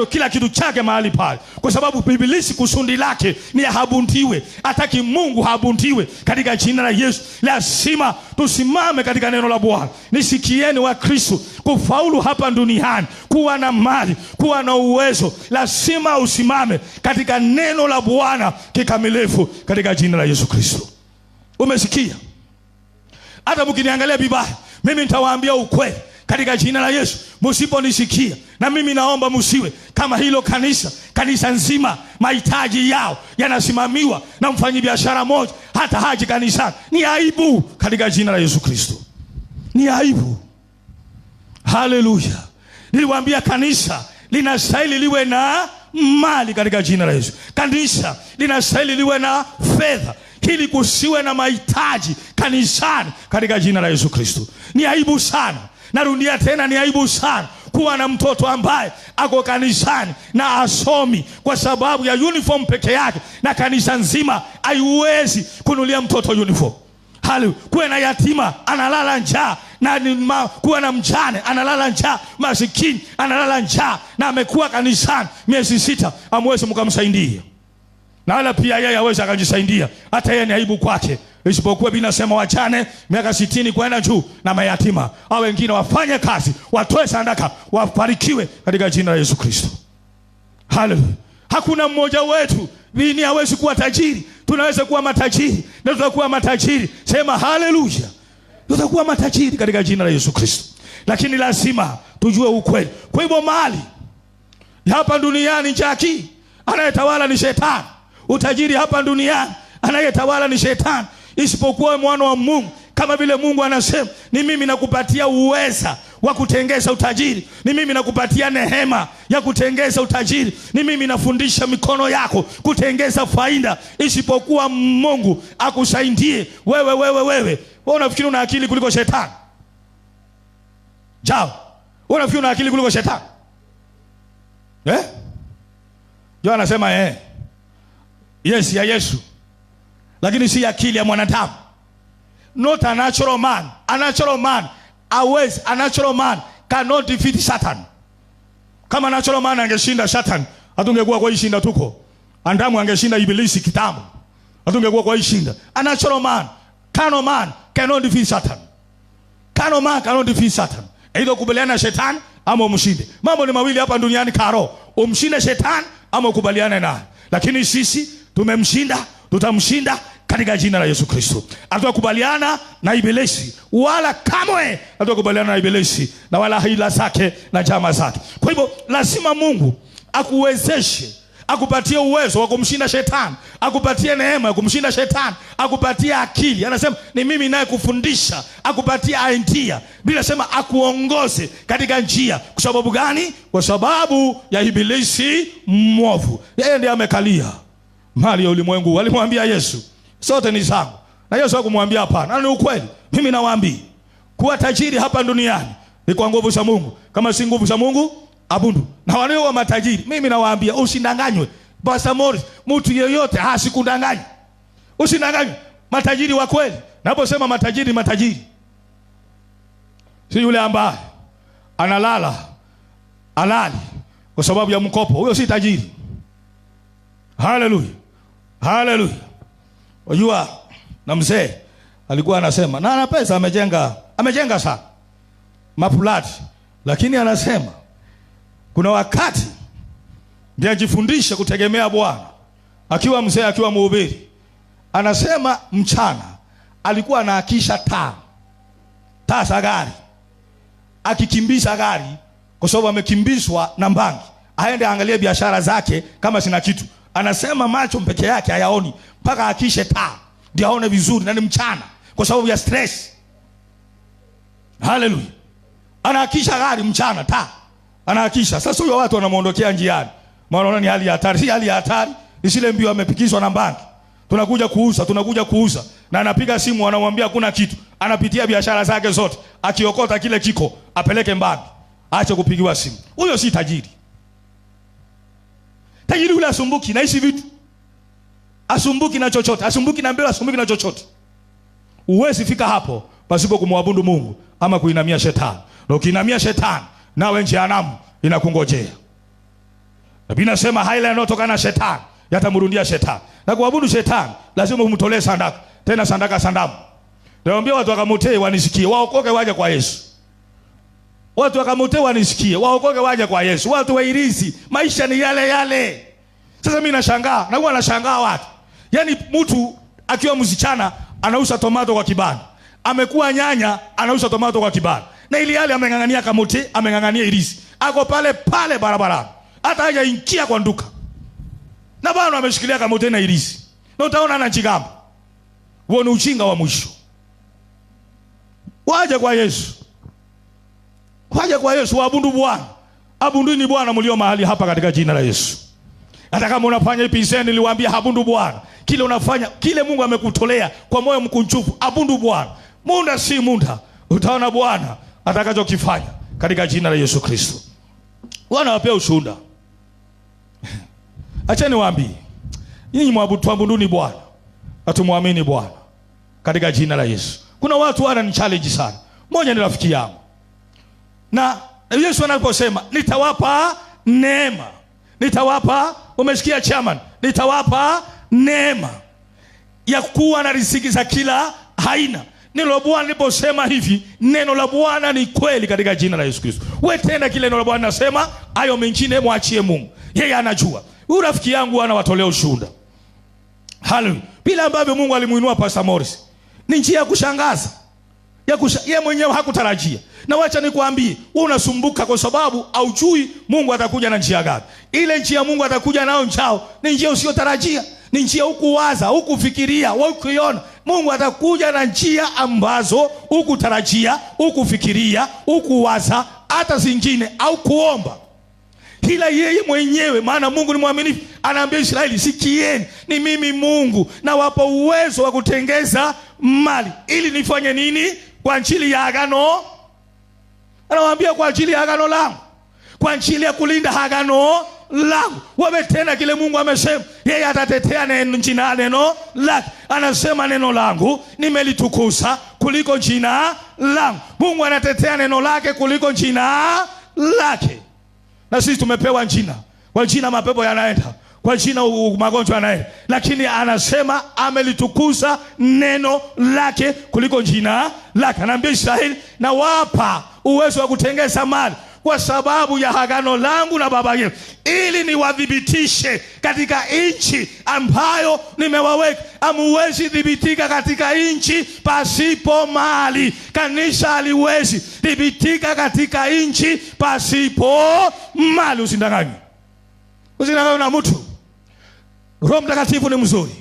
kila kitu chake mahali pale, kwa sababu Ibilisi kusudi lake ni habundiwe. Hataki Mungu habundiwe. Katika jina la Yesu lazima tusimame katika neno la Bwana. Nisikieni wa Kristo, kufaulu hapa duniani, kuwa na mali, kuwa na uwezo, lazima usimame katika neno la Bwana kikamilifu katika jina la Yesu Kristo. Umesikia? Hata mkiniangalia vibaya, mimi nitawaambia ukweli katika jina la Yesu. Msiponisikia, Na mimi naomba msiwe kama hilo kanisa. Kanisa nzima mahitaji yao yanasimamiwa na mfanyabiashara mmoja, hata haji kanisani. Ni aibu katika jina la Yesu Kristo. Ni aibu. Haleluya. Niliwaambia kanisa linastahili liwe na mali katika jina la Yesu. Kanisa linastahili liwe na fedha, ili kusiwe na mahitaji kanisani katika jina la Yesu Kristo. Ni aibu sana. Narudia tena, ni aibu sana kuwa na mtoto ambaye ako kanisani na asomi kwa sababu ya uniform peke yake, na kanisa nzima haiwezi kunulia mtoto uniform. Kuwe na yatima analala njaa, na kuwa na mjane analala njaa, masikini analala njaa, na amekuwa kanisani miezi 6, amwezi mkamsaidia. Na wala pia yeye hawezi akajisaidia, hata yeye ni aibu kwake. Isipokuwa Biblia inasema wajane miaka 60 kwenda juu na mayatima au wengine wafanye kazi, watoe sadaka, wafarikiwe katika jina la Yesu Kristo. Haleluya. Hakuna mmoja wetu ni hawezi kuwa tajiri. Tunaweza kuwa matajiri na tutakuwa matajiri. Sema haleluya. Tutakuwa matajiri katika jina la Yesu Kristo. Lakini lazima tujue ukweli. Kwa hivyo mali hapa duniani jaki anayetawala ni shetani. Utajiri hapa duniani anayetawala ni shetani. Isipokuwa mwana wa Mungu, kama vile Mungu anasema, ni mimi nakupatia uweza wa kutengeza utajiri, ni mimi nakupatia nehema ya kutengeza utajiri, ni mimi nafundisha mikono yako kutengeza faida. Isipokuwa Mungu akusaidie wewe unafikiri una akili kuliko shetani? Unafikiri una akili kuliko shetani? Ndio anasema yes ya Yesu, lakini si akili ya mwanadamu. Not a natural man. A natural man cannot defeat Satan. Kama natural man angeshinda Satan, hatungekuwa kwa hii shinda tuko. Andamu angeshinda ibilisi kitambo, hatungekuwa kwa hii shinda. A natural man, carnal man cannot defeat Satan. Carnal man cannot defeat Satan. Either kubaliana na shetani ama umshinde. Mambo ni mawili hapa duniani karo. Umshinde shetani ama ukubaliane naye. Lakini sisi tumemshinda, tutamshinda katika jina la Yesu Kristo. Hatukubaliana na ibilisi, wala kamwe hatukubaliana na ibilisi na wala hila zake na njama zake. Kwa hivyo lazima Mungu akuwezeshe, akupatie uwezo wa kumshinda shetani, akupatie neema ya kumshinda shetani, akupatie akili. Anasema ni mimi naye kufundisha, akupatie idea. Bila sema akuongoze katika njia. Kwa sababu gani? Kwa sababu ya ibilisi mwovu. Yeye ndiye amekalia mali ya ulimwengu. Walimwambia Yesu, sote ni zangu. Na Yesu hakumwambia hapana. Ni ukweli. Mimi nawaambia, kuwa tajiri hapa duniani ni kwa nguvu za Mungu. Kama si nguvu za Mungu, abundu. Na wale wa matajiri, mimi nawaambia usidanganywe. Pastor Morris, mtu yeyote hasikudanganya. Usidanganywe. Matajiri wa kweli. Naposema matajiri, si yule ambaye alali kwa sababu ya mkopo. Huyo si tajiri. Haleluya. Wajua, na mzee alikuwa anasema, na ana pesa, amejenga sana mapulati, lakini anasema kuna wakati ndiye ajifundisha kutegemea Bwana. Akiwa mzee, akiwa mhubiri, anasema mchana alikuwa anaakisha taa za gari, akikimbiza gari kwa sababu amekimbizwa na mbangi, aende angalie biashara zake kama sina kitu. Anasema macho peke yake hayaoni mpaka akishe taa ndio aone vizuri, na ni mchana kwa sababu ya stress. Haleluya. Anaakisha gari mchana, taa anaakisha. Sasa huyo watu wanamuondokea njiani, maana ni hali ya hatari. Si hali ya hatari, isile mbio amepikizwa na mbangi. Tunakuja kuuza na anapiga simu, anamwambia kuna kitu. Anapitia biashara zake zote, akiokota kile kiko apeleke mbangi, aache kupigiwa simu. Huyo si tajiri. Tajiri yule asumbuki na hizi vitu. Asumbuki na chochote, asumbuki na mbele, asumbuki na chochote. Uwezi fika hapo pasipo kumwabudu Mungu ama kuinamia shetani. Na ukiinamia shetani, nawe jehanamu inakungojea. Biblia inasema haila yanayotokana na shetani yatamrundia shetani. Na kuabudu shetani lazima umtolee sadaka, tena sadaka sandamu. Naambia watu wakamutee wanisikie, waokoke waje kwa Yesu. Watu wakamutee wanisikie, waokoke waje kwa Yesu. Watu wairizi, maisha ni yale. Sasa mimi nashangaa watu. Yaani mtu akiwa msichana anauza tomato kwa kibanda, amekuwa nyanya anauza tomato kwa kibanda, na ili yale amengangania kamote, amengangania irisi, ako pale pale barabara, hata hajaingia kwa nduka, na bado ameshikilia kamote na ilisi, na utaona anachigamba. Huo ni ujinga wa mwisho. Waje kwa Yesu, waje kwa Yesu, waabudu Bwana. Abuduni Bwana mlio mahali hapa katika jina la Yesu. Hata kama unafanya hivi, niliwaambia abudu Bwana. Kile unafanya, kile Mungu amekutolea kwa moyo mkunjufu, abudu Bwana. Munda si munda, utaona Bwana atakachokifanya katika jina la Yesu Kristo. Bwana wapea ushuhuda. Acha niwaambie, nyinyi mwabuduni Bwana, atumwamini Bwana katika jina la Yesu. Kuna watu wana ni challenge sana. Mmoja ni rafiki yangu, na Yesu anaposema nitawapa neema, nitawapa, umesikia chairman, nitawapa neema ya kuwa na riziki za kila aina. Neno la Bwana liposema hivi, neno la Bwana ni kweli katika jina la Yesu Kristo. Wewe tena kile neno la Bwana nasema, hayo mengine mwachie Mungu. Yeye anajua. Huyu rafiki yangu anawatolea ushuhuda. Hallelujah. Bila ambavyo Mungu alimuinua Pastor Morris, ni njia ya kushangaza. Yeye mwenyewe hakutarajia. Na wacha nikwambie, wewe unasumbuka kwa sababu haujui Mungu atakuja na njia gani. Ile njia Mungu atakuja nayo njao ni njia usiyotarajia. Ni njia hukuwaza, hukufikiria, hukuiona. Mungu atakuja na njia ambazo hukutarajia, hukufikiria, hukuwaza, hata zingine au kuomba. Ila yeye mwenyewe, maana Mungu ni mwaminifu, anaambia Israeli, sikieni, ni mimi Mungu na wapa uwezo wa kutengeza mali. Ili nifanye nini? Kwa ajili ya agano. Anawaambia kwa ajili ya agano langu, kwa ajili ya kulinda agano langu. Wewe tena kile Mungu amesema, yeye atatetea neno lake. Anasema neno langu nimelitukuza kuliko jina langu. Mungu anatetea neno lake kuliko jina lake. Na sisi tumepewa jina. Kwa jina mapepo yanaenda, kwa jina magonjwa yanaenda, lakini anasema amelitukuza neno lake kuliko jina lake. Anaambia Israeli, na wapa uwezo wa kutengeza mali kwa sababu ya agano langu na baba yenu, ili niwadhibitishe katika nchi ambayo nimewaweka. Hamuwezi dhibitika katika nchi pasipo mali. Kanisa haliwezi dhibitika katika nchi pasipo mali. Usindanganywe. Usindanganywe na mtu. Roho Mtakatifu ni mzuri,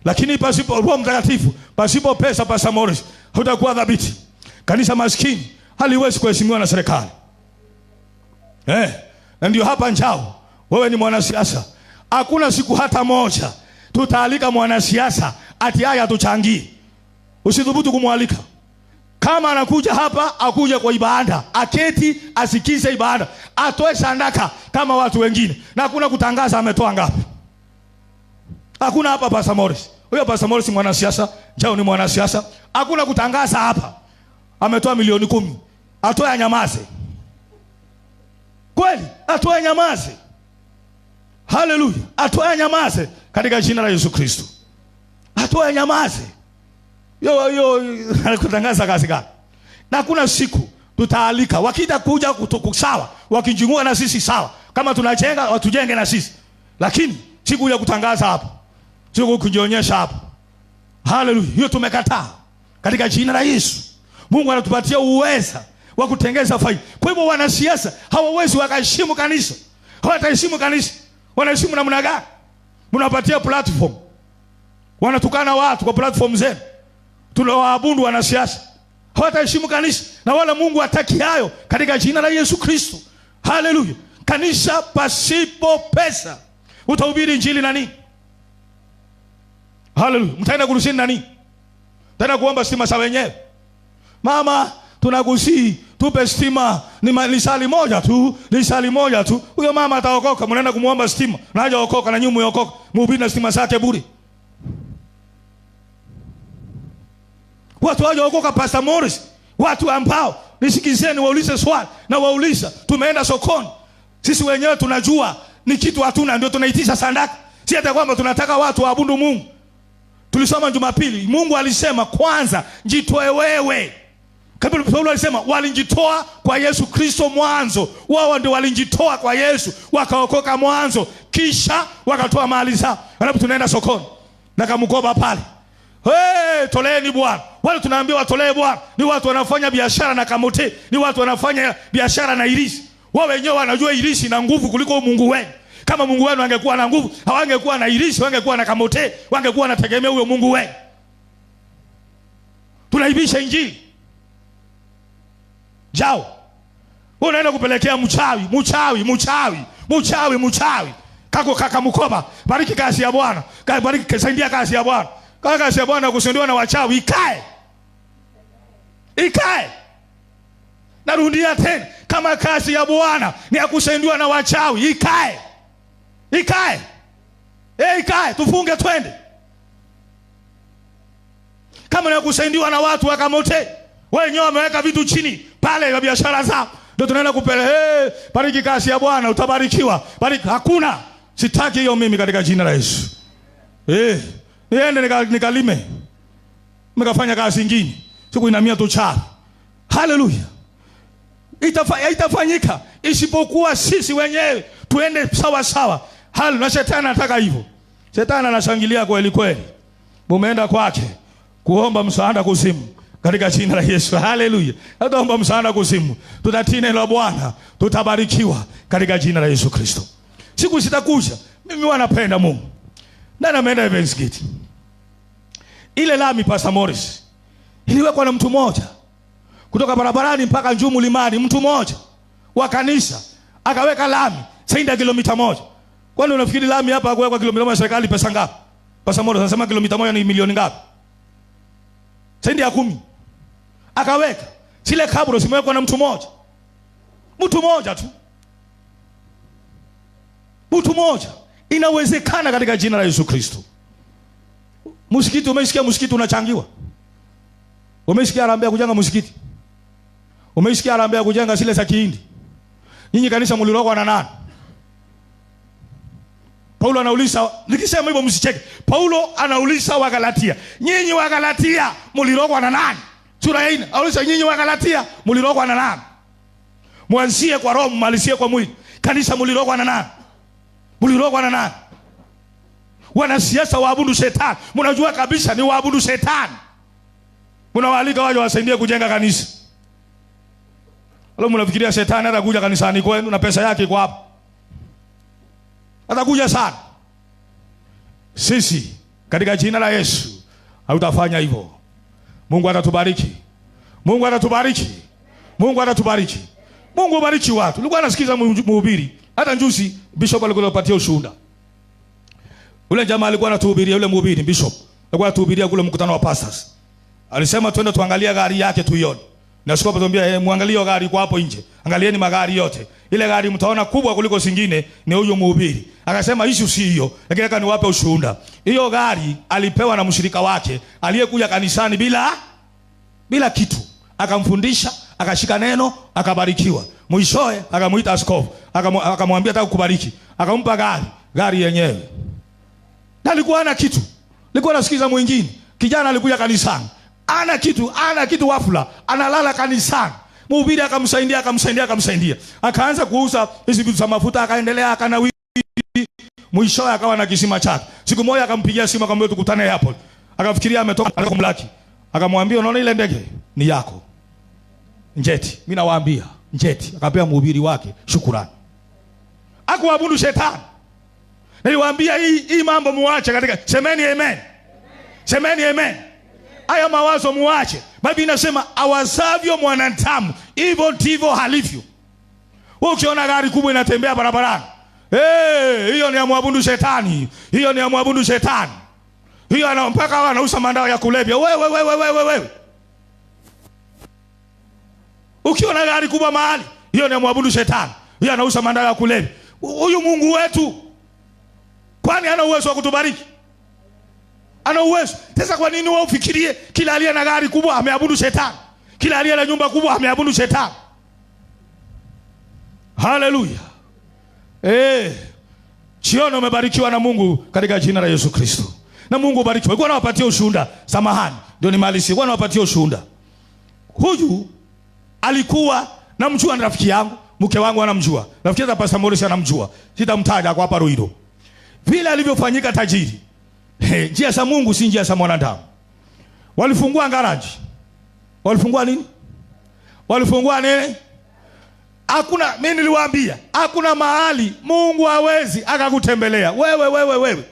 lakini pasipo Roho Mtakatifu, pasipo pesa, Pastor Morris, hutakuwa dhabiti. Kanisa maskini haliwezi kuheshimiwa na serikali. Na ndio hapa njao, wewe ni mwanasiasa, hakuna siku hata moja tutaalika mwanasiasa ati haya tuchangie. Usidhubutu kumwalika. Kama anakuja hapa, akuja kwa ibada, aketi asikize ibada, atoe sadaka kama watu wengine, na hakuna kutangaza ametoa ngapi. Hakuna hapa Pastor Morris. Huyo Pastor Morris mwanasiasa, njao ni mwanasiasa. Hakuna kutangaza hapa ametoa milioni 10. Atoe anyamaze. Kweli, atoe nyamaze. Hallelujah. Atoe nyamaze katika jina la Yesu Kristo. Atoe nyamaze. Yo kutangaza kazi gani? Na kuna siku tutaalika, wakita kuja kusawa, wakijungua na sisi sawa. Kama tunajenga, watujenge na sisi. Lakini siku ya kutangaza hapa, siku kujionyesha hapa. Hallelujah. Hiyo tumekataa katika jina la Yesu. Mungu anatupatia uweza wa kutengeza faida. Kwa hivyo wanasiasa hawawezi wakaheshimu kanisa. Hawataheshimu kanisa. Wanaheshimu namna gani? Mnapatia platform, wanatukana watu kwa platform zenu. Tunawaabudu wanasiasa. Hawataheshimu kanisa, na wala Mungu hataki hayo katika jina la Yesu Kristo. Hallelujah. Kanisa pasipo pesa, utahubiri injili na nini? Hallelujah. Mtaenda kurusini na nini? Mtaenda kuomba stima za wenyewe. Mama, tunakusii tupe stima, ni lisali moja tu, lisali moja tu. Huyo mama ataokoka, mnaenda kumuomba stima, na hajaokoka, na nyinyi mmeokoka, mhubiri na stima zake bure. Watu hawajaokoka Pastor Morris, watu ambao nisikizeni, waulize swali na wauliza. Tumeenda sokoni, sisi wenyewe tunajua ni kitu hatuna, ndio tunaitisha sadaka. Si hata kwamba tunataka watu waabudu Mungu. Tulisoma Jumapili, Mungu alisema kwanza jitoe wewe. Kabla Paulo alisema walijitoa kwa Yesu Kristo mwanzo. Wao ndio walijitoa kwa Yesu, wakaokoka mwanzo, kisha wakatoa mali zao. Alafu tunaenda sokoni na kamkoba pale. Toleeni Bwana. Wale tunaambiwa watolee Bwana ni watu wanafanya biashara na kamote, ni watu wanafanya biashara na irisi. Wao wenyewe wanajua irishi na nguvu kuliko Mungu wenu. Kama Mungu wenu angekuwa na nguvu, hawangekuwa na irishi, wangekuwa na kamote, wangekuwa wanategemea huyo Mungu wenu. Tunaibisha injili. Jao. Unaenda kupelekea mchawi. Kako kaka mkoba, bariki kazi ya Bwana. Bariki saidia kazi ya Bwana. Kaka kazi ya Bwana kusendiwa na wachawi ikae. Narudia tena, kama kazi ya Bwana ni ya kusendiwa na wachawi ikae. Tufunge twende. Kama ni ya kusendiwa na watu wakamote, wenyewe wameweka vitu chini pale ya biashara zao, ndio tunaenda bariki kazi ya Bwana utabarikiwa. Bariki hakuna. Sitaki hiyo mimi katika jina la Yesu. Niende nikalime. Mkafanya kazi nyingine. Siku inamia tu cha. Haleluya. Itafanyika isipokuwa sisi wenyewe tuende sawa sawa. Na shetani anataka hivyo. Shetani anashangilia kweli kweli. Mumeenda kwake kuomba msaada kuzimu katika jina la Yesu. Haleluya. Tutaomba msaada kuzimu. Tutatii neno la Bwana, tutabarikiwa katika jina la Yesu Kristo. Siku sitakuja. Mimi wanapenda Mungu. Nani ameenda Evans Gate? Ile lami Pastor Morris iliwekwa na mtu mmoja. Kutoka barabarani mpaka juu mlimani, mtu mmoja wa kanisa akaweka lami zaidi ya kilomita 1. Kwani unafikiri lami hapa kuwekwa kilomita 1 serikali pesa ngapi? Pastor Morris anasema kilomita 1 ni milioni ngapi? Zaidi ya 10. Akaweka. Zile kaburo zimewekwa na mtu mmoja. Mtu mmoja tu. Mtu mmoja. Inawezekana katika jina la Yesu Kristo. Msikiti, umesikia msikiti unachangiwa? Umesikia harambee kujenga msikiti? Umesikia harambee kujenga zile za Kihindi? Nyinyi kanisa mlilogwa na nani? Paulo anauliza, nikisema hivyo msicheke. Paulo anauliza wa Galatia, nyinyi wa Galatia mlilogwa na nani? Sura ya 4. Anauliza, nyinyi wa Galatia mlilogwa na nani? Mwanzie kwa roho, mmalizie kwa mwili. Kanisa mlilogwa na nani? Mlilogwa na nani? Wanasiasa waabudu shetani. Mnajua kabisa ni waabudu shetani. Mnawaalika waje wasaidie kujenga kanisa. Leo mnafikiria shetani atakuja kanisani kwenu na pesa yake iko hapa. Atakuja sana. Sisi katika jina la Yesu hautafanya hivyo. Mungu atatubariki. Mungu atatubariki. Mungu atatubariki. Mungu ubariki watu. Nilikuwa nasikiza mhubiri. Hata njusi bishop alikuwa anapatia ushuhuda. Ule jamaa alikuwa anatuhubiria, yule mhubiri bishop. Alikuwa anatuhubiria kule mkutano wa pastors. Alisema twende tuangalie gari yake tuione. Na sikopa tuambia muangalie gari kwa hapo nje. Angalieni magari yote. Ile gari mtaona kubwa kuliko zingine ni huyo mhubiri. Akasema issue si hiyo, lakini nataka niwape ushuhuda. Hiyo gari alipewa na mshirika wake aliyekuja kanisani bila kitu. Akamfundisha, akashika neno, akabarikiwa. Mwishowe akamuita askofu, akamwambia nataka kukubariki. Akampa gari yenyewe. Na alikuwa ana kitu. Alikuwa anasikiza mwingine. Kijana alikuja kanisani. Ana kitu wafula. Analala kanisani. Mhubiri akamsaidia. Akaanza kuuza hizo vitu za mafuta, akaendelea akanawiri. Mwishowe akawa na kisima chake. Siku moja akampigia simu akamwambia tukutane hapo. Akafikiria ametoka kumlaki. Akamwambia unaona ile ndege ni yako. Njeti. Mimi nawaambia, njeti. Akapea mhubiri wake shukrani. Hakuabudu shetani. Niliwaambia hii mambo muache katika. Semeni amen. Semeni amen. Haya mawazo muache. Biblia inasema awazavyo mwanadamu hivyo ndivyo halivyo. Wewe ukiona gari kubwa inatembea barabarani, hiyo ni ya muabudu shetani. Hiyo ni ya muabudu shetani. Hiyo mpaka wanauza madawa ya kulevya. Wewe. Ukiona gari kubwa mahali, hiyo ni ya muabudu shetani. Hiyo anauza madawa ya kulevya. Huyu Mungu wetu kwani hana uwezo wa kutubariki? Ana uwezo. Sasa kwa nini wewe ufikirie kila aliye na gari kubwa ameabudu shetani? Kila aliye na nyumba kubwa ameabudu shetani? Haleluya. Chiona umebarikiwa na Mungu katika jina la Yesu Kristo. Na Mungu ubariki. Walikuwa nawapatia ushuhuda. Samahani. Ndio nimalizie. Walikuwa nawapatia ushuhuda. Huyu alikuwa namjua na rafiki yangu, mke wangu anamjua. Rafiki yangu Pastor Morris anamjua. Sitamtaja kwa hapa Ruido. Vile alivyofanyika tajiri. Njia za Mungu si njia za mwanadamu. Walifungua garage. Walifungua nini? Hakuna, mimi niliwaambia, hakuna mahali Mungu hawezi akakutembelea. Wewe.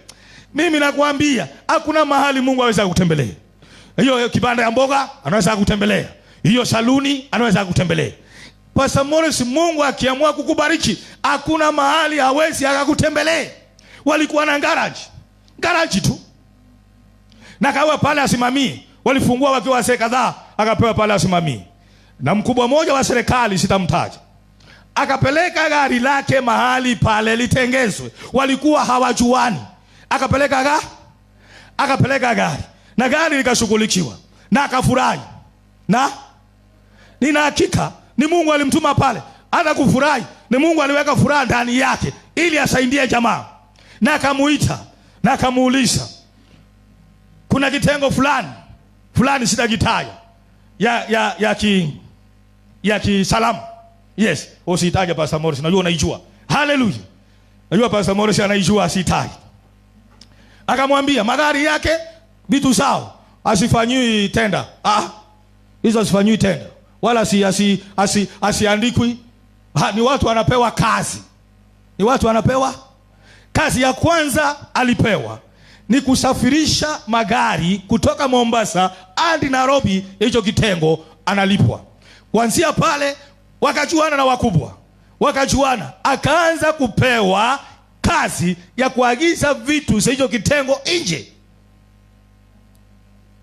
Mimi nakwambia, hakuna mahali Mungu hawezi akakutembelea. Hiyo kibanda ya mboga anaweza kukutembelea. Hiyo saluni anaweza kukutembelea. Pastor Morris, Mungu akiamua kukubariki, hakuna mahali hawezi akakutembelea. Walikuwa na garage tu. Na kawa pale asimamie. Walifungua wakiwa wazee kadhaa, akapewa pale asimamie. Na mkubwa mmoja wa serikali, sitamtaja, akapeleka gari lake mahali pale litengezwe. Walikuwa hawajuani. Akapeleka gari. Na gari likashughulikiwa. Na akafurahi. Na nina hakika ni Mungu alimtuma pale. Hata kufurahi, ni Mungu aliweka furaha ndani yake ili asaidie jamaa. Na akamuita, na akamuuliza, kuna kitengo fulani sitakitaja ya kisalama. Yes, usitaje Pastor Morris, najua unaijua. Hallelujah. Najua Pastor Morris anaijua, asitaje. Akamwambia magari yake vitu sawa, asifanyiwi tenda. Hizo asifanyiwi tenda. Wala asiandikwi. Ni watu wanapewa kazi. Ni watu wanapewa kazi. Ya kwanza alipewa ni kusafirisha magari kutoka Mombasa hadi Nairobi. Hicho kitengo analipwa. Kuanzia pale wakajuana na wakubwa. Wakajuana, akaanza kupewa kazi ya kuagiza vitu za hicho kitengo nje.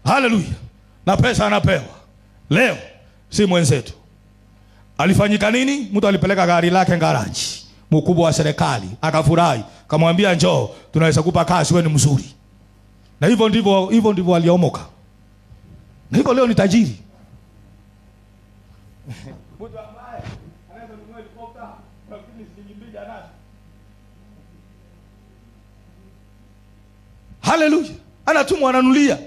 Hallelujah. Na pesa anapewa. Leo si mwenzetu. Alifanyika nini? Mtu alipeleka gari lake garage. Mkubwa wa serikali akafurahi, akamwambia njoo, tunaweza kupa kazi, wewe ni mzuri. Na hivyo ndivyo aliomoka. Na hivyo leo ni tajiri. Mtu ambaye anaweza kununua helikopta lakini shilingi 2 anazo. Hallelujah. Anatumwa ananulia.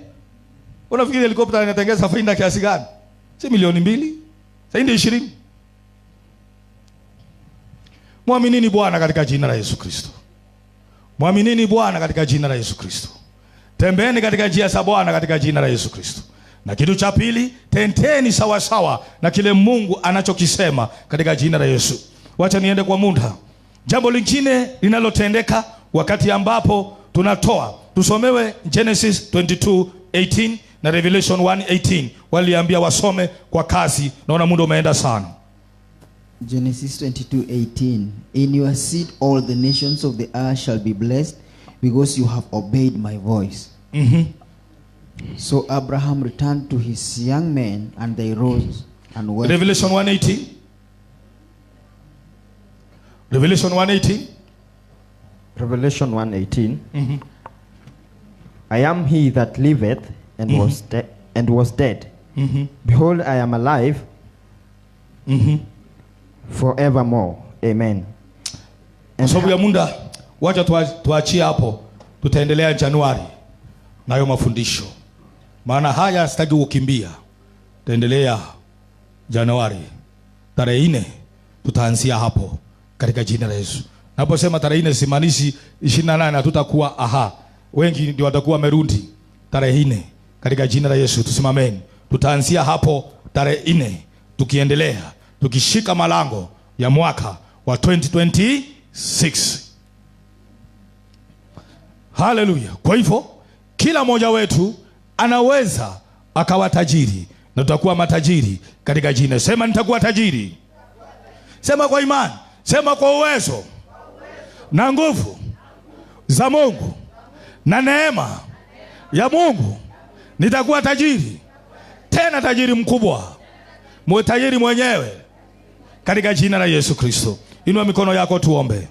Unafikiri helikopta inatengeza faida kiasi gani? Si milioni 2, zaidi 20. Muaminini Bwana katika jina la Yesu Kristo. Muaminini Bwana katika jina la Yesu Kristo. Tembeeni katika njia za Bwana katika jina la Yesu Kristo. Na kitu cha pili, tenteni sawa sawa na kile Mungu anachokisema katika jina la Yesu. Wacha niende kwa muda. Jambo lingine linalotendeka wakati ambapo tunatoa, tusomewe Genesis 22:18 na Revelation 1:18. Waliambia wasome kwa kasi, naona muda umeenda sana. Genesis 22:18. In your seed all the nations of the earth shall be blessed, because you have obeyed my voice. So Abraham returned to his young men, and they rose and went. Revelation 1:18. Revelation 1:18. Revelation 1:18. I am he that liveth and was dead. Behold, I am alive forevermore. Amen. Kwa sababu ya muda, wacha tuachie hapo. Tutaendelea Januari nayo mafundisho. Maana haya sitaki kukimbia. Tutaendelea Januari. Tarehe 4 tutaanzia hapo katika jina la Yesu. Naposema tarehe 4 simanishi 28 hatutakuwa wengi ndio watakuwa merundi. Tarehe 4 katika jina la Yesu tusimameni. Tutaanzia hapo tarehe 4 tukiendelea, tukishika malango ya mwaka wa 2026. Hallelujah. Kwa hivyo kila mmoja wetu anaweza akawa tajiri, na tutakuwa matajiri katika jina. Sema nitakuwa tajiri. Sema kwa imani. Sema kwa uwezo na nguvu za Mungu na neema ya Mungu nitakuwa tajiri, tena tajiri mkubwa, tajiri mwenyewe katika jina la Yesu Kristo. Inua mikono yako tuombe.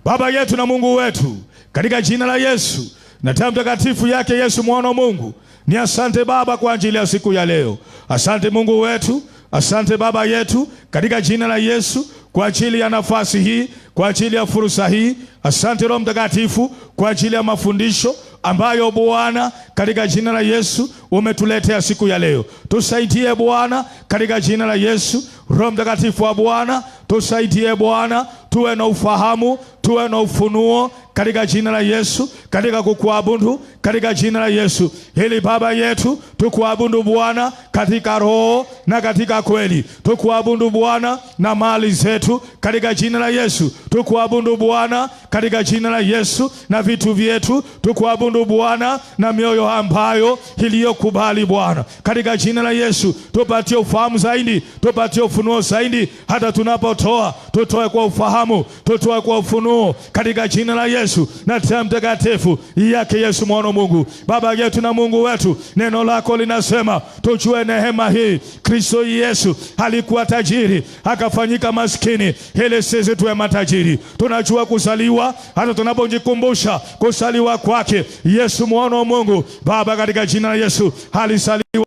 Baba yetu na Mungu wetu, katika jina la Yesu na damu takatifu yake Yesu mwana wa Mungu, ni asante Baba kwa ajili ya siku ya leo. Asante Mungu wetu, asante Baba yetu, katika jina la Yesu kwa ajili ya nafasi hii, kwa ajili ya fursa hii. Asante Roho Mtakatifu kwa ajili ya mafundisho ambayo Bwana katika jina la Yesu umetuletea siku ya leo. Tusaidie Bwana katika jina la Yesu. Roho Mtakatifu wa Bwana tusaidie Bwana, tuwe na ufahamu, tuwe na ufunuo katika jina la Yesu, katika kukuabudu katika jina la Yesu. Ili Baba yetu tukuabudu Bwana katika roho na katika kweli. Tukuabudu Bwana na mali zetu katika jina la Yesu. Tukuabudu Bwana katika jina la Yesu na vitu vyetu. Tukuabudu Bwana na mioyo ambayo iliyokubali Bwana katika jina la Yesu. Tupatie ufahamu zaidi, tupatie ufunuo zaidi, hata tunapotoa tutoe kwa ufahamu, tutoe kwa ufunuo katika jina la Yesu. Na Roho Mtakatifu yake Yesu mwana wa Mungu. Baba yetu na Mungu wetu, neno lako linasema tujue neema hii. Kristo Yesu alikuwa tajiri akafanyika maskini ili sisi tuwe matajiri. Tunajua kuzaliwa, hata tunapojikumbusha kuzaliwa kwake Yesu mwana wa Mungu. Baba, katika jina la Yesu alizaliwa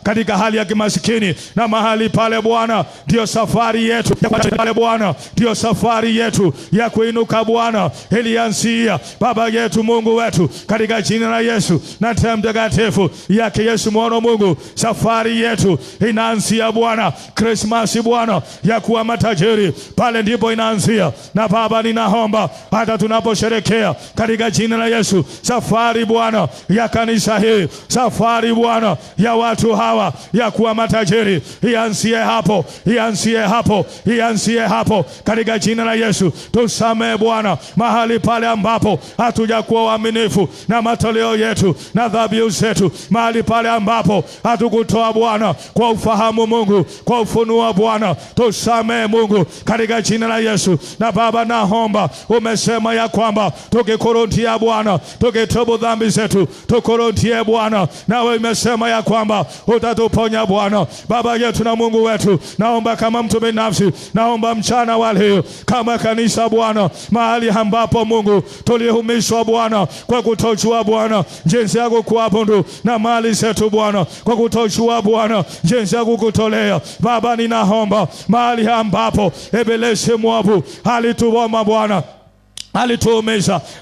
katika hali ya kimasikini, na mahali pale Bwana ndio safari yetu pale Bwana ndio safari yetu ya kuinuka Bwana ilianzia. Baba yetu Mungu wetu, katika jina la Yesu na Roho Mtakatifu yake Yesu mwana wa Mungu, safari yetu inaanzia Bwana Christmas Bwana ya kuwa matajiri, pale ndipo inaanzia. Na Baba, ninaomba hata tunaposherekea katika jina la Yesu safari Bwana ya kanisa hili, safari Bwana ya watu hawa ya kuwa matajiri, ianzie hapo, ianzie hapo, ianzie hapo katika jina la Yesu. Tusamehe Bwana mahali pale ambapo hatujakuwa waaminifu na matoleo yetu na dhabihu zetu, mahali pale ambapo hatukutoa Bwana kwa ufahamu Mungu, kwa ufunuo Bwana. Tusamehe Mungu katika jina la Yesu. Na Baba, naomba, umesema ya kwamba tukikurudia Bwana, tukitubu dhambi zetu, tukurudia Bwana, nawe umesema ya kwamba utatuponya Bwana. Baba yetu na Mungu wetu, naomba kama mtu binafsi, naomba mchana wa leo kama kanisa Bwana, mahali ambapo Mungu tulihumishwa Bwana kwa kutojua Bwana jinsi ya kukuabudu na mali zetu Bwana, kwa kutojua Bwana jinsi ya kukutolea. Baba, ninaomba mahali ambapo Ibilisi mwovu alituoma Bwana,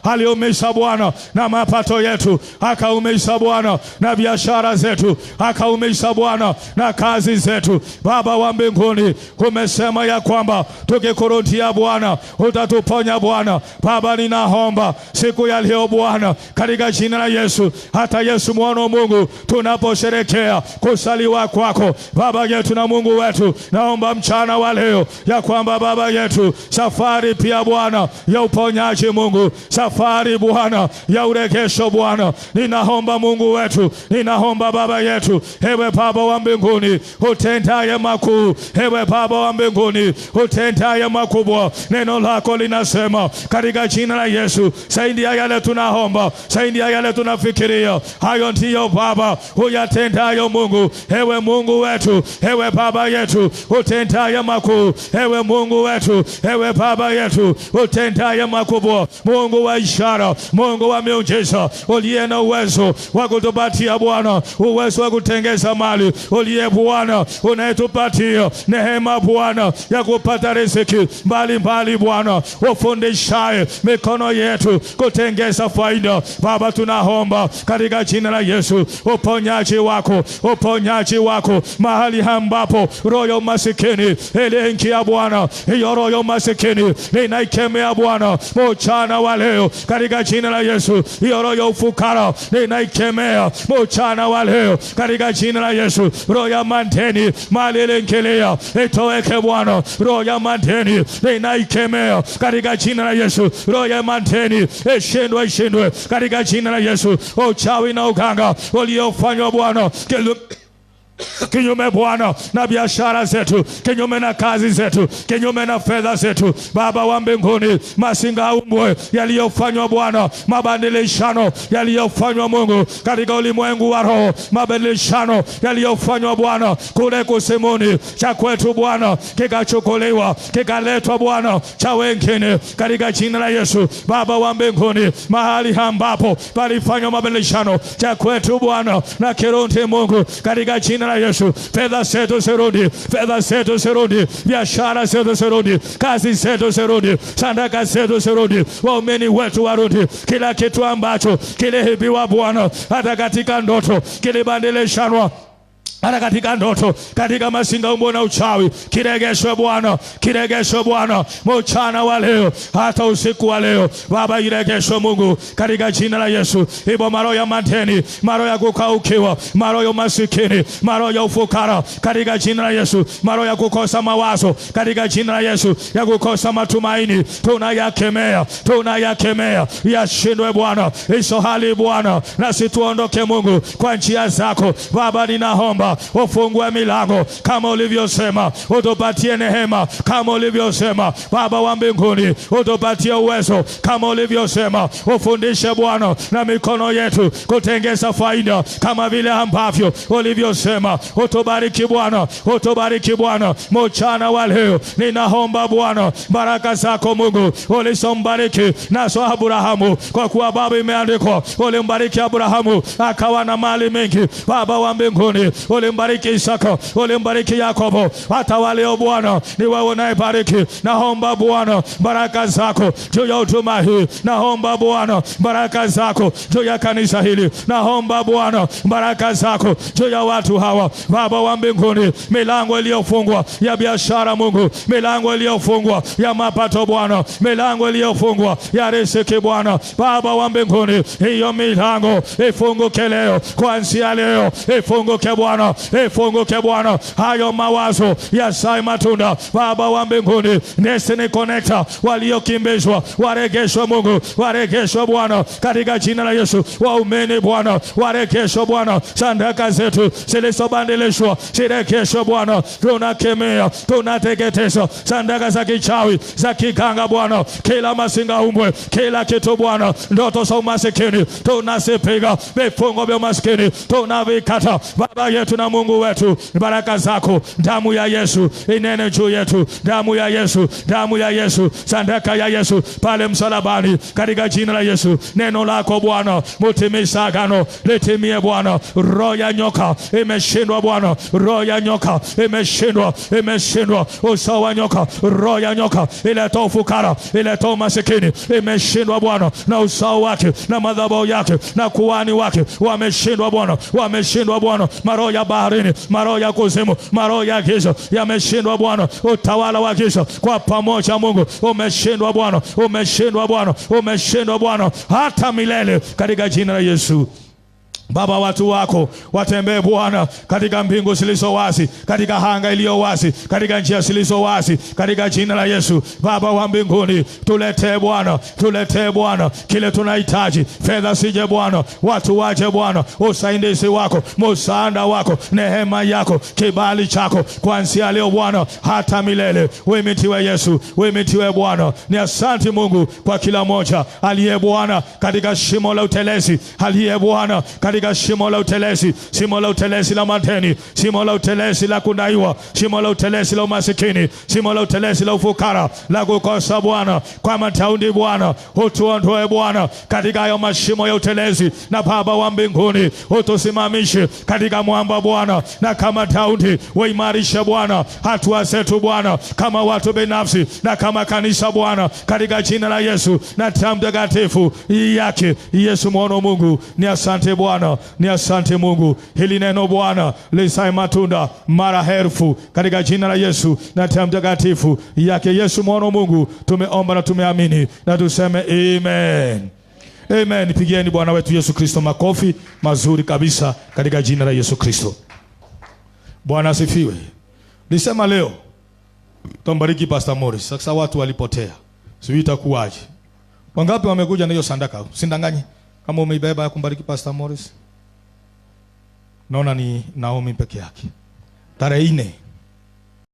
aliumisha Bwana na mapato yetu, akaumisha Bwana na biashara zetu, akaumisha Bwana na kazi zetu. Baba wa mbinguni, umesema ya kwamba tukikurudia Bwana utatuponya Bwana. Baba, ninaomba siku ya leo Bwana katika jina la Yesu, hata Yesu mwana wa Mungu, tunaposherekea kusaliwa kwako Baba yetu na Mungu wetu, naomba mchana wa leo ya kwamba Baba yetu safari pia Bwana ya uponyaji Mungu, safari Bwana ya urejesho Bwana, ninaomba Mungu wetu, ninaomba Baba yetu, ewe Baba wa mbinguni utendaye makuu, ewe Baba wa mbinguni utendaye makubwa. Neno lako linasema katika jina la Yesu, zaidi ya yale tunaomba, zaidi ya yale tunafikiria, hayo ndiyo Baba uyatendayo Mungu. Ewe Mungu wetu, ewe Baba yetu utendaye makuu, ewe Mungu wetu, ewe Baba yetu utendaye makubwa, Mungu wa ishara, Mungu wa miujiza, uliye na uwezo wa kutupatia Bwana, uwezo wa kutengeza mali, uliye Bwana unayetupatia neema Bwana ya kupata riziki mbalimbali Bwana, ufundishaye mikono yetu kutengeza faida. Baba, tunaomba katika jina la Yesu uponyaji wako, uponyaji wako mahali ambapo roho ya umasikini iliingia Bwana, hiyo roho ya umasikini ninaikemea Bwana mchana wa leo katika jina la Yesu. Hiyo roho ya ufukara ninaikemea mchana wa leo katika jina la Yesu. Roho ya madeni mali ilingilia itoweke Bwana, roho ya madeni ninaikemea katika jina la Yesu. Roho ya madeni ishindwe katika jina la Yesu. Uchawi na uganga uliofanywa Bwana kinyume Bwana na biashara zetu, kinyume na kazi zetu, kinyume na fedha zetu, Baba wa mbinguni, masingaumbwe yaliyofanywa Bwana, mabadilishano yaliyofanywa Mungu katika ulimwengu wa roho, mabadilishano yaliyofanywa Bwana kule kusimuni, cha kwetu Bwana kikachukuliwa kikaletwa Bwana cha wengine katika jina la Yesu. Baba wa mbinguni, mahali ambapo palifanywa mabadilishano cha kwetu Bwana na kirundi Mungu katika jina la Yesu, fedha zetu zirudi, fedha zetu zirudi, biashara zetu zirudi, kazi zetu zirudi, sadaka zetu zirudi, waumini wetu warudi, kila kitu ambacho kiliibiwa Bwana hata katika ndoto kilibadilishanwa hata katika ndoto, katika masinga umbo na uchawi, kiregeshwe Bwana, kiregeshwe Bwana, mchana wa leo, hata usiku wa leo Baba, iregeshwe Mungu, katika jina la Yesu. Ibo maro ya madeni, maro ya kukaukiwa, maro ya masikini, maro ya ufukara, katika jina la Yesu. Maro ya kukosa mawazo, katika jina la Yesu, ya kukosa matumaini, tunayakemea, tunayakemea, yashindwe Bwana hizo hali Bwana, na situondoke Mungu kwa njia zako Baba. Ninaomba ufungue milango kama ulivyosema, utupatie neema kama ulivyosema Baba wa mbinguni, utupatie uwezo kama ulivyosema, ufundishe Bwana na mikono yetu kutengeza faida kama vile ambavyo ulivyosema. Utubariki Bwana, utubariki Bwana mchana wa leo. Ninaomba Bwana baraka zako Mungu ulisombariki nazo Abrahamu, kwa kuwa Baba imeandikwa, ulimbariki Abrahamu akawa na mali mengi Baba wa mbinguni, ulimbariki Isaka, ulimbariki Yakobo, hata waleo Bwana ni wewe unayebariki. Naomba Bwana baraka zako juu ya huduma hii, naomba Bwana baraka zako juu ya kanisa hili, naomba Bwana baraka zako juu ya watu hawa Baba wa mbinguni. Milango iliyofungwa ya biashara Mungu, milango iliyofungwa ya mapato Bwana, milango iliyofungwa ya riziki Bwana Baba wa mbinguni, hiyo milango ifunguke leo, kuanzia leo ifunguke Bwana, ifunguke Bwana. Hayo mawazo ya sai matunda Baba wa mbinguni, Destiny Connector waliokimbizwa waregeshwe Mungu, waregeshwe Bwana katika jina la Yesu. Waumini Bwana waregeshwe Bwana, sadaka zetu zilizobadilishwa ziregeshwe Bwana. Tunakemea, tunateketeza sadaka za kichawi, za kiganga Bwana, kila masinga umbwe, kila kitu Bwana, ndoto za umasikini tunasipiga, vifungo vya umasikini tunavikata Baba yetu na Mungu wetu. Baraka zako, damu ya Yesu inene juu yetu, damu ya Yesu, damu ya Yesu, sadaka ya Yesu pale msalabani, katika jina la Yesu. Neno lako Bwana mutimiza agano litimie Bwana. Roho ya nyoka imeshindwa Bwana, roho ya nyoka imeshindwa, imeshindwa. Usawa wa nyoka, roho ya nyoka ileta ufukara, ileta umasikini, imeshindwa Bwana, na usawa wake na madhabahu yake na kuhani wake wameshindwa Bwana, wameshindwa Bwana. Maroho ya baharini, maroho ya kuzimu, maroho ya giza yameshindwa Bwana. Utawala wa giza kwa pamoja Mungu umeshindwa Bwana, umeshindwa Bwana, umeshindwa Bwana hata milele, katika jina la Yesu. Baba, watu wako watembee Bwana katika mbingu zilizo wazi, katika hanga iliyo wazi, katika njia zilizo wazi, katika jina la Yesu. Baba wa mbinguni, tuletee Bwana, tuletee Bwana kile tunahitaji. Fedha sije Bwana, watu waje Bwana, usaidizi wako, msaada wako, neema yako, kibali chako kuanzia leo Bwana hata milele. Uimitiwe Yesu, uimitiwe Bwana. Ni asante Mungu kwa kila moja aliye Bwana katika shimo la utelezi, aliye Bwana katika shimo la utelezi, shimo la utelezi la madeni, shimo la utelezi la kudaiwa, shimo la utelezi la umasikini, shimo la utelezi la ufukara, la kukosa Bwana, kwa mataundi Bwana, utuondoe Bwana katika hayo mashimo ya utelezi. Na Baba wa mbinguni, utusimamishe katika mwamba Bwana, na kama taundi uimarishe Bwana hatua zetu Bwana, kama watu binafsi na kama kanisa Bwana, katika jina la Yesu na damu takatifu yake Yesu mwana wa Mungu. Ni asante Bwana, ni asante Mungu. Hili neno Bwana lisae matunda mara herfu, katika jina la Yesu na damu takatifu yake Yesu mwana wa Mungu. Tumeomba na tumeamini na tuseme amen. Amen. Pigieni Bwana wetu Yesu Kristo makofi mazuri kabisa katika jina la Yesu Kristo. Bwana asifiwe. Nisema leo tumbariki Pastor Morris. Sasa watu walipotea, sijui itakuwaje. Wangapi wamekuja na hiyo sadaka? Sindanganye kama umeibeba ya kumbariki Pastor Morris. Naona ni Naomi peke yake. Tarehe 4